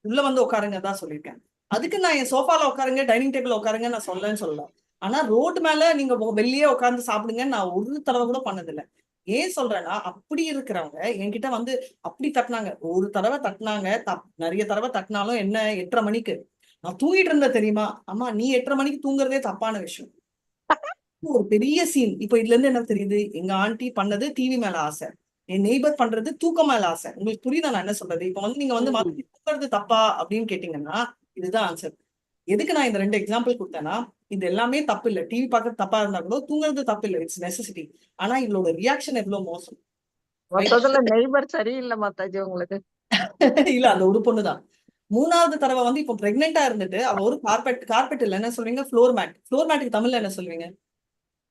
உள்ள வந்து உட்காருங்க தான் சொல்லியிருக்கேன். அதுக்கு நான் என் சோஃபால உட்காருங்க, டைனிங் டேபிள் உட்காருங்க நான் சொல்லலன்னு சொல்லலாம். ஆனா ரோடு மேல நீங்க வெளியே உட்கார்ந்து சாப்பிடுங்க நான் ஒரு தடவை கூட பண்ணதில்லை. ஏன் சொல்றேன்னா அப்படி இருக்கிறவங்க என்கிட்ட வந்து அப்படி தட்டினாங்க, ஒரு தடவை தட்டினாங்க, நிறைய தடவை தட்டினாலும் என்ன 8:30 மணிக்கு நான் தூங்கிட்டு இருந்தேன் தெரியுமா? அம்மா நீ 8:30 மணிக்கு தூங்குறதே தப்பான விஷயம். ஒரு பெரிய சீன். இப்ப இதுல இருந்து என்ன தெரியுது? எங்க ஆண்டி பண்ணது டிவி மேல ஆசை, என் நெய்பர் பண்றது தூக்கம் மேல ஆசை. உங்களுக்கு புரியுதா நான் என்ன சொல்றது? இப்ப வந்து நீங்க வந்து தூங்குறது தப்பா அப்படின்னு கேட்டீங்கன்னா இதுதான் ஆன்சர். எதுக்கு நான் இந்த 2 எக்ஸாம்பிள் கொடுத்தேன்னா இது எல்லாமே தப்பு இல்லை. டிவி பார்க்கறது தப்பா இருந்தா கூட தூங்குறது தப்பு இல்லை, இட்ஸ் நெசசிட்டி. ஆனா இவளோட ரியாக்ஷன் எவ்வளவு மோசம். நெய்பர் சரியில்லை மாதாஜி உங்களுக்கு. இல்ல, அந்த ஒரு பொண்ணுதான். 3வது தடவை வந்து இப்போ பிரெக்னெண்டா இருந்துட்டு அவ ஒரு கார்பெட் இல்ல என்ன சொல்வீங்க, ஃப்ளோர் மேட்டுக்கு தமிழ்ல என்ன சொல்வீங்க?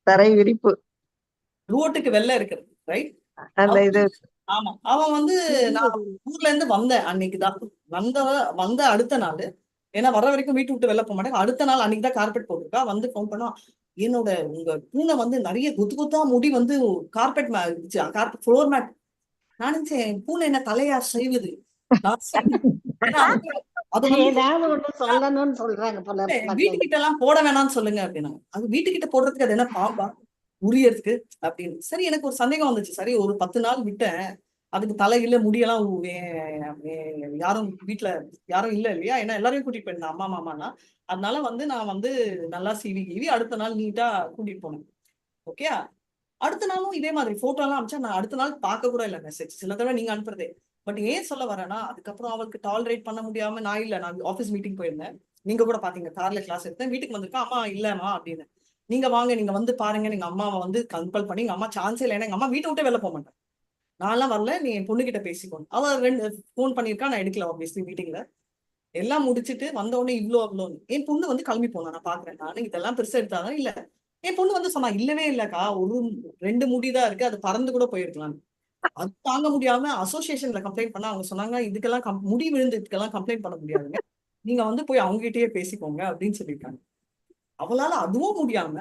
தரை விரிப்பு. ரோட்டுக்கு வெள்ள இருக்கிறது, ரைட்? ஆமா. அவன் வந்து நான் ஊர்ல இருந்து வந்தேன் அன்னைக்குதான் வந்த அடுத்த நாள், ஏன்னா வர வரைக்கும் வீட்டு விட்டு வெளில போக மாட்டேன். அடுத்த நாள் அன்னைக்குதான் கார்பெட் போட்டிருக்கா. வந்து ஃபோன் பண்ணா, உங்க பூனை வந்து நிறைய கொத்து முடி வந்து கார்பெட் ஃப்ளோர் மேட். நான் நினைச்சேன் பூனை என்ன தலையா செய்வது. வீட்டுக்கிட்ட எல்லாம் போட வேணாம்னு சொல்லுங்க அப்படின்னா, அது வீட்டுக்கிட்ட போடுறதுக்கு அது என்ன பாம்பா உரியறதுக்கு அப்படின்னு. சரி, எனக்கு ஒரு சந்தேகம் வந்துச்சு. சரி, ஒரு 10 நாள் விட்டேன், அதுக்கு தலையில முடியெல்லாம் யாரும் வீட்டுல யாரும் இல்ல இல்லையா, ஏன்னா எல்லாரையும் கூட்டிட்டு போயிருந்தேன் அம்மா மாமானா. அதனால வந்து நான் வந்து நல்லா சீவி அடுத்த நாள் நீட்டா கூட்டிட்டு போனேன். ஓகே, அடுத்த நாளும் இதே மாதிரி போட்டோ எல்லாம் அனுப்பிச்சா நான் அடுத்த நாள் பார்க்க கூட இல்லை மெசேஜ். சில தடவை நீங்க அனுப்புறதே. பட் ஏன் சொல்ல வரேன்னா அதுக்கப்புறம் அவளுக்கு டாலரேட் பண்ண முடியாம நான் ஆஃபீஸ் மீட்டிங் போயிருந்தேன். நீங்க கூட பாத்தீங்க, கார்ல கிளாஸ் எடுத்தேன், வீட்டுக்கு வந்திருக்கேன். அம்மா இல்லம்மா அப்படின்னு. நீங்க வாங்க, நீங்க வந்து பாருங்க. நீங்க அம்மாவை வந்து கம்பல் பண்ணி, எங்க அம்மா சான்ஸே இல்லை, ஏன்னா எங்க அம்மா வீட்டை விட்டே வெளில போக மாட்டேன். நான்லாம் வரல, நீ என் பொண்ணு கிட்ட பேசிக்கணும். அவ 2 ஃபோன் பண்ணிருக்கா, நான் எடுக்கல ஆப்வியஸ்லி மீட்டிங்ல. எல்லாம் முடிச்சுட்டு வந்த உடனே அவ்வளோன்னு என் பொண்ணு வந்து கிளம்பி போனா. நான் பாக்குறேன், நானு இதெல்லாம் பெருசா எடுத்தாதான் இல்ல. என் பொண்ணு வந்து சொன்னா, இல்லவே இல்லக்கா, ஒரு 2 முடிதான் இருக்கு, அது பறந்து கூட போயிருக்கலாம். அது தாங்க முடியாம அசோசியேஷன்ல கம்ப்ளைண்ட் பண்ணா அவங்க சொன்னாங்க, இதுக்கெல்லாம் முடி விழுந்ததுக்கெல்லாம் கம்ப்ளைண்ட் பண்ண முடியாதுங்க, நீங்க வந்து போய் அவங்ககிட்டயே பேசிக்கோங்க அப்படின்னு சொல்லியிருக்காங்க. அவளால அதுவும் முடியாம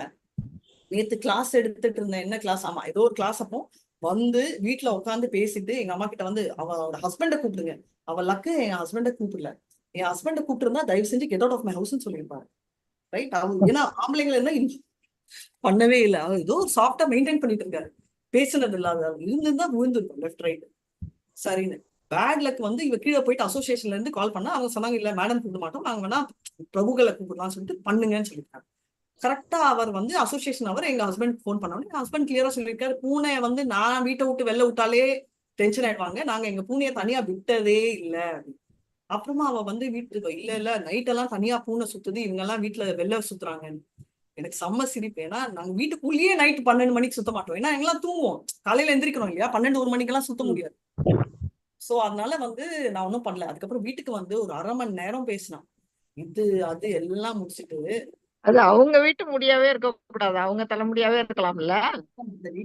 நேத்து கிளாஸ் எடுத்துட்டு இருந்தேன். என்ன கிளாஸ்? ஆமா, ஏதோ ஒரு கிளாஸ். அப்போ வந்து வீட்டுல உட்காந்து பேசிட்டு எங்க அம்மா கிட்ட வந்து அவளோட ஹஸ்பண்ட கூப்பிடுங்க, அவ லக்கு என் ஹஸ்பண்ட கூப்பிடல, என் ஹஸ்பண்ட கூப்பிட்டு இருந்தா தயவு செஞ்சு கெட் அவுட் ஆஃப் மை ஹவுஸ்ன்னு சொல்லியிருப்பாரு. ரைட்? அவங்க ஏன்னா ஆம்பளைங்களை இருந்தா பண்ணவே இல்லை. அவர் ஏதோ சாஃப்டா மெயின்டைன் பண்ணிட்டு இருக்காரு, பேசுனது இல்லாத இருந்திருந்தா விழுந்துருக்கும் லெஃப்ட் ரைட். சரின்னு பேட் லக் வந்து இவ கீழே போயிட்டு அசோசியேஷன்ல இருந்து கால் பண்ணா அவங்க சொன்னாங்க, இல்ல மேடம் கூப்பிட மாட்டோம், நாங்க வேணா பிரபுகளை கூப்பிடலாம்னு சொல்லிட்டு பண்ணுங்கன்னு சொல்லியிருக்காங்க. கரெக்டா அவர் வந்து அசோசியேஷன் அவர் எங்க ஹஸ்பண்ட் போன் பண்ணோம். எங்க ஹஸ்பண்ட் கிளியரா சொல்லியிருக்காரு, பூனை வந்து நான் வீட்டை விட்டு வெளில விட்டாலே டென்ஷன் ஆயிடுவாங்க, நாங்க எங்க பூனையை தனியா விட்டதே இல்ல. அப்புறமா அவ வந்து வீட்டுக்கு இல்ல நைட்டெல்லாம் தனியா பூனை சுத்துது, இவங்க எல்லாம் வீட்டுல வெளில சுத்துறாங்கன்னு. எனக்கு செம்ம சிரிப்பு. ஏன்னா நாங்க வீட்டுக்குள்ளேயே நைட் 12 மணிக்கு சுத்த மாட்டோம், ஏன்னா எங்கெல்லாம் தூங்குவோம், காலையில எந்திரிக்கிறோம் இல்லையா, 12-1 மணிக்கெல்லாம் சுத்த முடியாது. சோ அதனால வந்து நான் ஒன்றும் பண்ணல. அதுக்கப்புறம் வீட்டுக்கு வந்து ஒரு 1/2 மணி நேரம் பேசினான். இது அது எல்லாம் முடிச்சுட்டு அது அவங்க வீட்டு முடியாவே இருக்க கூடாது, அவங்க தலைமுடியாவே இருக்கலாம்ல.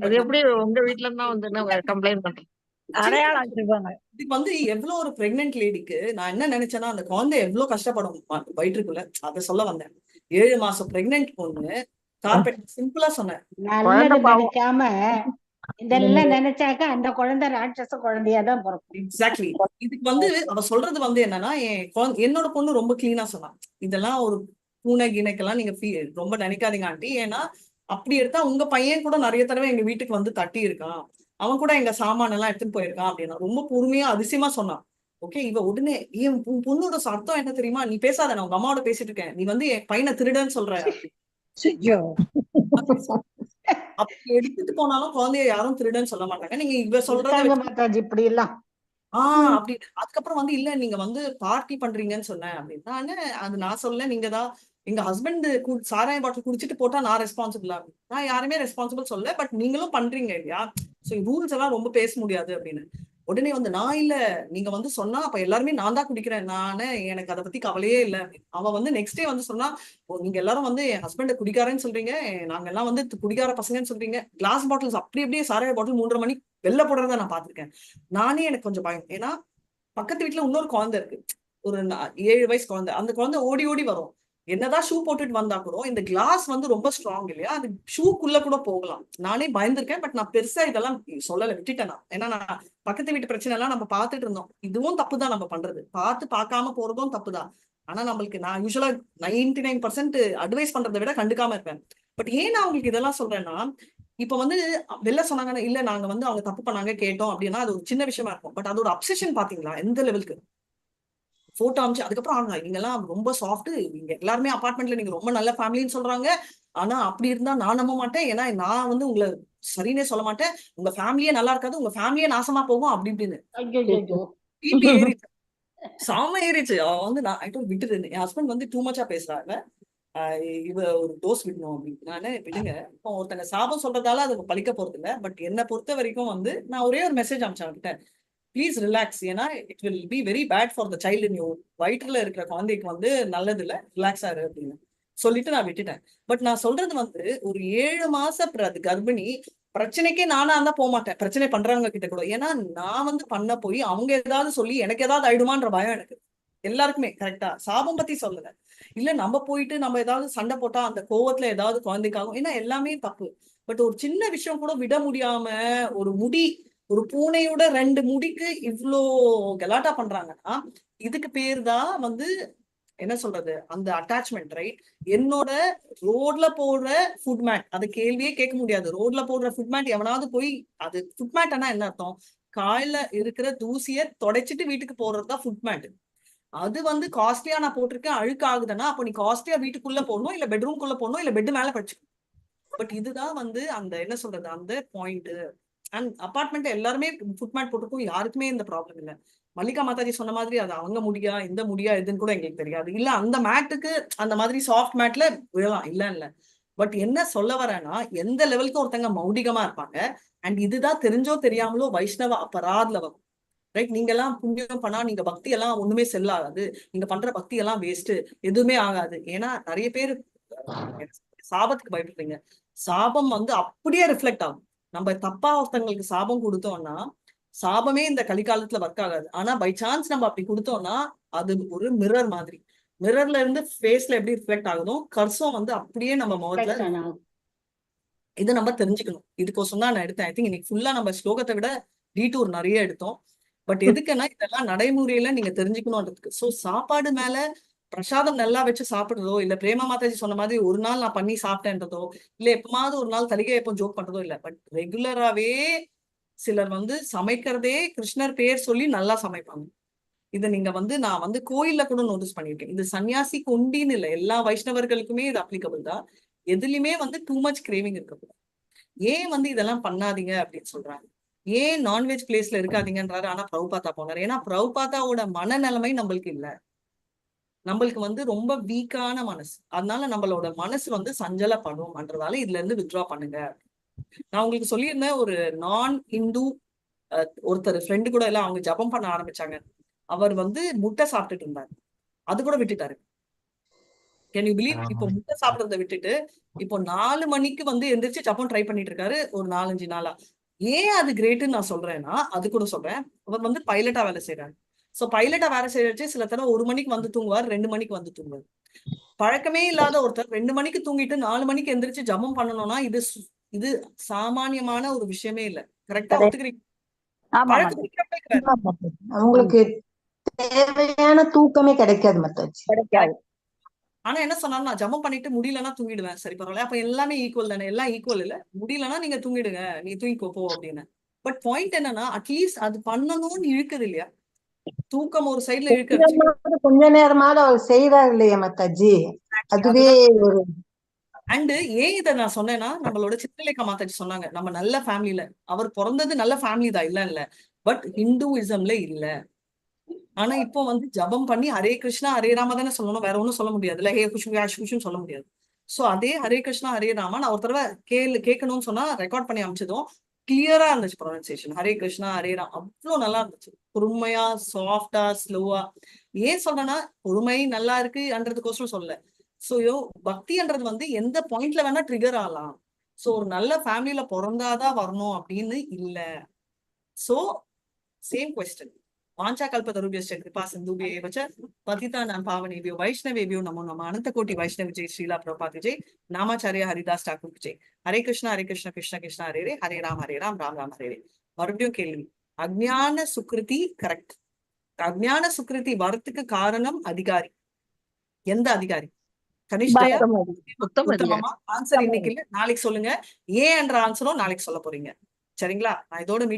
அது எப்படி உங்க வீட்டுல இருந்தா வந்து கம்ப்ளைண்ட் பண்றேன்? அடையாளம் வச்சிருப்பாங்க. இதுக்கு வந்து எவ்வளவு ஒரு பிரெக்னென்ட் லேடிக்கு நான் என்ன நினைச்சேன்னா, அந்த குழந்தை எவ்வளவு கஷ்டப்படும் வயிற்றுக்குள்ள, அதை சொல்ல வந்தேன். 7 மாசம் பிரெக்னென்ட் பொண்ணு கார்பெட் சிம்பிளா சொன்னேன். நல்லது நினைக்காம இதெல்லாம் நினைச்சாக்க அந்த குழந்தை ராட்சச குழந்தையாதான் பிறக்கும். எக்ஸாக்ட்லி. இதுக்கு வந்து அவ சொல்றது வந்து என்னன்னா, என்னோட பொண்ணு ரொம்ப கிளீனா சொன்னான். இதெல்லாம் ஒரு பூனை கீனைக்கெல்லாம் நீங்க ரொம்ப நினைக்காதீங்க ஆண்டி. ஏன்னா அப்படி எடுத்தா உங்க பையன் கூட நிறைய தடவை எங்க வீட்டுக்கு வந்து தட்டி இருக்கான், அவன் கூட எங்க சாமான எல்லாம் எடுத்துட்டு போயிருக்கான் அப்படின்னா ரொம்ப பொறுமையா அதிசயமா சொன்னான். ஓகே, இவ உடனே என் பொண்ணோட சத்தம் என்ன தெரியுமா, நீ பேசாத, நான் உங்க அம்மாவோட பேசிட்டு இருக்கேன், நீ வந்து என் பையனை திருடன்னு சொல்ற. அப்படி எடுத்துட்டு போனாலும் குழந்தைய யாரும் திருடன்னு சொல்ல மாட்டாங்க. நீங்க இவ சொல்றது இப்படி எல்லாம் அப்படி. அதுக்கப்புறம் வந்து இல்ல நீங்க வந்து பார்ட்டி பண்றீங்கன்னு சொன்னேன் அப்படின்னா, அது நான் சொல்ல, நீங்க தான் எங்க ஹஸ்பண்ட் சாராய பாட்டில் குடிச்சிட்டு போட்டா நான் ரெஸ்பான்சிபிளா, நான் யாருமே ரெஸ்பான்சிபிள் சொல்ல, பட் நீங்களும் பண்றீங்க இல்லையா, சோ ரூல்ஸ் எல்லாம் ரொம்ப பேச முடியாது அப்படின்னு. உடனே வந்து நான் இல்ல, நீங்க வந்து சொன்னா அப்ப எல்லாருமே நான் தான் குடிக்கிறேன், நானு எனக்கு அதை பத்தி கவலையே இல்லை. அவ வந்து நெக்ஸ்ட் டே வந்து சொன்னா, நீங்க எல்லாரும் வந்து என் ஹஸ்பண்ட குடிக்காரன்னு சொல்றீங்க, நாங்க எல்லாம் வந்து குடிக்கார பசங்கன்னு சொல்றீங்க, கிளாஸ் பாட்டில்ஸ் அப்படி அப்படியே சாராய பாட்டில் 3:30 மணிக்கு வெளில போடுறத நான் பாத்திருக்கேன். நானே எனக்கு கொஞ்சம் பயம். ஏன்னா பக்கத்து வீட்டுல இன்னொரு குழந்தை இருக்கு, ஒரு 7 வயசு குழந்தை. அந்த குழந்தை ஓடி ஓடி வரும். என்னதான் ஷூ போட்டுட்டு வந்தா கூட இந்த கிளாஸ் வந்து ரொம்ப ஸ்ட்ராங் இல்லையா, அது ஷூக்குள்ள கூட போகலாம். நானே பயந்துருக்கேன். பட் நான் பெருசா இதெல்லாம் சொல்லல, விட்டுட்டேன் நான். ஏன்னா நான் பக்கத்து வீட்டு பிரச்சனை எல்லாம் நம்ம பார்த்துட்டு இருந்தோம். இதுவும் தப்பு தான் நம்ம பண்றது, பார்க்காம போறதும் தப்பு தான். ஆனா நம்மளுக்கு நான் யூஸ்வலா 99% அட்வைஸ் பண்றதை விட கண்டுக்காம இருப்பேன். பட் ஏன் நான் உங்களுக்கு இதெல்லாம் சொல்றேன்னா, இப்ப வந்து வெளில சொன்னாங்கன்னா, இல்ல நாங்க வந்து அவங்க தப்பு பண்ணாங்க கேட்டோம் அப்படின்னா அது ஒரு சின்ன விஷயமா இருக்கும். பட் அதோட அப்சஷன் பாத்தீங்களா எந்த லெவலுக்கு. போட்டோ அமிச்சு அதுக்கப்புறம் நீங்க எல்லாம் ரொம்ப சாஃப்ட், நீங்க எல்லாருமே அபார்ட்மெண்ட்ல நீங்க ரொம்ப நல்ல ஃபேமிலின்னு சொல்றாங்க, ஆனா அப்படி இருந்தா நான் நம்ப மாட்டேன், ஏன்னா நான் வந்து உங்களை சரின்னே சொல்ல மாட்டேன், உங்க ஃபேமிலியே நல்லா இருக்காது, உங்க ஃபேமிலியே நாசமா போகும் அப்படி இப்படின்னு. பிபி ஏறிச்சு, சாம ஏறிச்சு. அவன் வந்து நான் விட்டுரு, என் ஹஸ்பண்ட் வந்து டூ மச்சா பேசுறாங்க, இவ ஒரு டோஸ் விடணும் அப்படின்னு. நானே விடுங்க, இப்போ ஒருத்தங்க சாபம் சொல்றதால அது பழிக்க போறது இல்லை. பட் என்னை பொறுத்த வரைக்கும் வந்து நான் ஒரே ஒரு மெசேஜ் அமிச்சேன் அவன்கிட்ட, ப்ளீஸ் ரிலாக்ஸ், ஏன்னா it will be very bad for the child in you, வயிற்றுல இருக்கிற குழந்தைக்கு வந்து நல்லது இல்லை, ரிலாக்ஸா இரு அப்படின்னு சொல்லிட்டு நான் விட்டுட்டேன். பட் நான் சொல்றது வந்து ஒரு 7 மாசம் கர்ப்பிணி பிரச்சனைக்கே நானா தான் போக மாட்டேன், பிரச்சனை பண்றவங்க கிட்ட கூட. ஏன்னா நான் வந்து பண்ண போய் அவங்க ஏதாவது சொல்லி எனக்கு ஏதாவது ஆயிடுமான்ற பயம் எனக்கு எல்லாருக்குமே. கரெக்டா, சாபம் பத்தி சொல்லல, இல்ல நம்ம போயிட்டு நம்ம ஏதாவது சண்டை போட்டா அந்த கோவத்துல ஏதாவது குழந்தைக்காகும், ஏன்னா எல்லாமே தப்பு. பட் ஒரு சின்ன விஷயம் கூட விட முடியாம, ஒரு முடி, ஒரு பூனையோட 2 முடிக்கு இவ்வளோ கலாட்டா பண்றாங்கன்னா இதுக்கு பேர் தான் வந்து என்ன சொல்றது, அந்த அட்டாச்மெண்ட், ரைட்? என்னோட ரோட்ல போடுற ஃபுட் மேட், அது கேள்வியே கேட்க முடியாது. ரோட்ல போடுற ஃபுட் மேட் எவனாவது போய், அது ஃபுட் மேட்னா என்ன அர்த்தம், காயில இருக்கிற தூசிய தொடச்சிட்டு வீட்டுக்கு போடுறதுதான் ஃபுட் மேட். அது வந்து காஸ்ட்லியா நான் போட்டிருக்கேன், அழுக்கு ஆகுதுன்னா அப்ப நீ காஸ்ட்லியா வீட்டுக்குள்ள போடணும், இல்ல பெட்ரூம்குள்ள போடணும், இல்ல பெட் மேல படிச்சுக்கணும். பட் இதுதான் வந்து அந்த என்ன சொல்றது அந்த பாயிண்ட். அண்ட் அபார்ட்மெண்ட் எல்லாருமே ஃபுட் மேட் போட்டிருக்கோம், யாருக்குமே இந்த ப்ராப்ளம் இல்லை. மல்லிகா மாதாஜி சொன்ன மாதிரி அது அவங்க முடியா இந்த முடியா எதுன்னு கூட எங்களுக்கு தெரியாது. இல்ல அந்த மேட்டுக்கு அந்த மாதிரி சாஃப்ட் மேட்ல விழலாம், இல்ல. பட் என்ன சொல்ல வரேன்னா, எந்த லெவலுக்கு ஒருத்தங்க மௌடிகமா இருப்பாங்க. அண்ட் இதுதான் தெரிஞ்சோ தெரியாமலோ வைஷ்ணவ அபராத்ல வரும், ரைட்? நீங்க எல்லாம் புண்ணியம் பண்ணா நீங்க பக்தி எல்லாம் ஒண்ணுமே செல் ஆகாது, நீங்க பண்ற பக்தி எல்லாம் வேஸ்ட், எதுவுமே ஆகாது. ஏன்னா நிறைய பேர் சாபத்துக்கு பயப்படுறீங்க. சாபம் வந்து அப்படியே ரிஃப்ளெக்ட் ஆகும். நம்ம தப்பா ஒருத்தங்களுக்கு சாபம் கொடுத்தோம்னா சாபமே இந்த கலிகாலத்துல ஒர்க் ஆகாது. ஆனா பை சான்ஸ் நம்ம அப்படி கொடுத்தோம்னா அது ஒரு மிரர் மாதிரி, மிரர்ல இருந்து ஃபேஸ்ல எப்படி ரிஃப்ளெக்ட் ஆகுதோ கர்சம் வந்து அப்படியே நம்ம முகத்துல. இதை நம்ம தெரிஞ்சுக்கணும். இதுக்கோசம் தான் நான் எடுத்தேன். ஐ திங்க் இன்னைக்கு ஃபுல்லா நம்ம ஸ்லோகத்தை விட டீட்டூர் நிறைய எடுத்தோம். பட் எதுக்குன்னா இதெல்லாம் நடைமுறையில நீங்க தெரிஞ்சுக்கணும்ன்றதுக்கு. சோ சாப்பாடு மேல பிரசாதம் நல்லா வச்சு சாப்பிடுறதோ, இல்ல பிரேமா மாதாஜி சொன்ன மாதிரி ஒரு நாள் நான் பண்ணி சாப்பிட்டேன்றதோ, இல்ல எப்பமாவது ஒரு நாள் தலிகை எப்போ ஜோக் பண்றதோ இல்ல. பட் ரெகுலராவே சிலர் வந்து சமைக்கிறதே கிருஷ்ணர் பேர் சொல்லி நல்லா சமைப்பாங்க. இதை நீங்க வந்து நான் வந்து கோயில்ல கூட நோட்டீஸ் பண்ணிருக்கேன். இது சன்னியாசி கொண்டின்னு இல்லை, எல்லா வைஷ்ணவர்களுக்குமே இது அப்ளிகபிள் தான். எதுலயுமே வந்து டூ மச் கிரேவிங் இருக்கக்கூடாது. ஏன் வந்து இதெல்லாம் பண்ணாதீங்க அப்படின்னு சொல்றாங்க, ஏன் நான்வெஜ் பிளேஸ்ல இருக்காதீங்கன்றாரு, ஆனா பிரபுபாதா போனாரு. ஏன்னா பிரபுபாதாவோட மனநிலைமை நம்மளுக்கு இல்ல, நம்மளுக்கு வந்து ரொம்ப வீக்கான மனசு. அதனால நம்மளோட மனசு வந்து சஞ்சலப்படும் பண்றதால இதுல இருந்து வித்ட்ரா பண்ணுங்க. நான் உங்களுக்கு சொல்லியிருந்தேன், ஒரு நான் இந்து ஒருத்தர் ஃப்ரெண்டு கூட எல்லாம் அவங்க ஜபம் பண்ண ஆரம்பிச்சாங்க. அவர் வந்து முட்டை சாப்பிட்டுட்டு இருந்தாரு, அது கூட விட்டுட்டாரு. Can you believe? இப்போ முட்டை சாப்பிடுறத விட்டுட்டு இப்போ 4 மணிக்கு வந்து எந்திரிச்சு ஜப்பம் ட்ரை பண்ணிட்டு இருக்காரு ஒரு 4-5 நாளா. ஏன் அது கிரேட்னு நான் சொல்றேன்னா, அது கூட சொல்றேன், அவர் வந்து பைலட்டா வேலை செய்யறாரு. சோ பைலட்டா வேலை செய்யறச்சு சில தடவை 1 மணிக்கு வந்து தூங்குவார், 2 மணிக்கு வந்து தூங்குவார். பழக்கமே இல்லாத ஒருத்தர் 2 மணிக்கு தூங்கிட்டு 4 மணிக்கு எந்திரிச்சு ஜபம் பண்ணணும்னா இது சாமானியமான ஒரு விஷயமே இல்ல. கரெக்டா ஒத்துக்கிறீங்க? அவங்களுக்கு தேவையான தூக்கமே கிடைக்காது மாதாஜி. ஆனா என்ன சொன்னாலும் நான் ஜபம் பண்ணிட்டு முடியலன்னா தூங்கிடுவேன். சரி பரவாயில்ல, அப்ப எல்லாமே ஈக்குவல் தானே, எல்லாம் ஈக்குவல் இல்ல, முடியலன்னா நீங்க தூங்கிடுங்க, நீ தூங்கிக்கோ போ அப்படின்னு. பட் பாயிண்ட் என்னன்னா, அட்லீஸ்ட் அது பண்ணணும்னு இழுக்குது இல்லையா? தூக்கம் ஒரு சைட்ல இழுக்கிறது, கொஞ்ச நேரமாவது அவர் செய்யறாரு இல்லையா மாதாஜி, அதுவே ஒரு. அண்ட் ஏன் இதை நான் சொன்னேன்னா, நம்மளோட சித்திரலேகா மாதாஜி சொன்னாங்க, நம்ம நல்ல ஃபேமிலில, அவர் பிறந்தது நல்ல ஃபேமிலி தான், இல்ல பட் ஹிந்துயிசம்ல இல்ல. ஆனா இப்போ வந்து ஜபம் பண்ணி ஹரே கிருஷ்ணா ஹரே ராமா தானே சொல்லணும், வேற ஒன்னும் சொல்ல முடியாது இல்ல, ஹே குஷும் சொல்ல முடியாது. சோ அதே ஹரே கிருஷ்ணா ஹரே ராமா நான் ஒரு தடவை கேட்கணும்னு சொன்னா ரெக்கார்ட் பண்ணி அமைச்சதும் கிளியரா இருந்துச்சு ப்ரொனன்சியேஷன். ஹரே கிருஷ்ணா ஹரே ராம் அவ்வளவு நல்லா இருந்துச்சு, பொறுமையா சாஃப்டா ஸ்லோவா. ஏன் சொல்றேன்னா, பொறுமை நல்லா இருக்குன்றதுக்கோசரம் சொல்லல. சோ பக்தின்றது வந்து எந்த பாயிண்ட்ல வேணா ட்ரிகர் ஆகலாம். சோ ஒரு நல்ல ஃபேமிலியில பிறந்தாதான் வரணும் அப்படின்னு இல்ல. சோ சேம் क्वेश्चन, वाञ्छा कल्पतरुभ्यश्च कृपा सिन्धुभ्यः एव च पतितानां पावनेभ्यो वैष्णवेभ्यो नमो नमः। अनंत कोटि वैष्णव जय श्रीला प्रभुपाद जय, नामाचार्य हरिदास ठाकुर जय। हरे कृष्ण कृष्ण कृष्ण हरे हरे राम राम राम हरे हरे। மறுபடியும் கேள்வி, அஜ்ஞான சுக்ருதி கரெக்ட், அஜ்ஞான சுக்ருதி வரத்துக்கு காரணம் அதிகாரி, எந்த அதிகாரி? கனிஷ்டயா உத்தமமா? ஆன்சர் இன்னைக்கு இல்ல, நாளைக்கு சொல்லுங்க. ஏன் என்ற ஆன்சரும் நாளைக்கு சொல்ல போறீங்க. சரிங்களா? நான் இதோட மீட்டிங்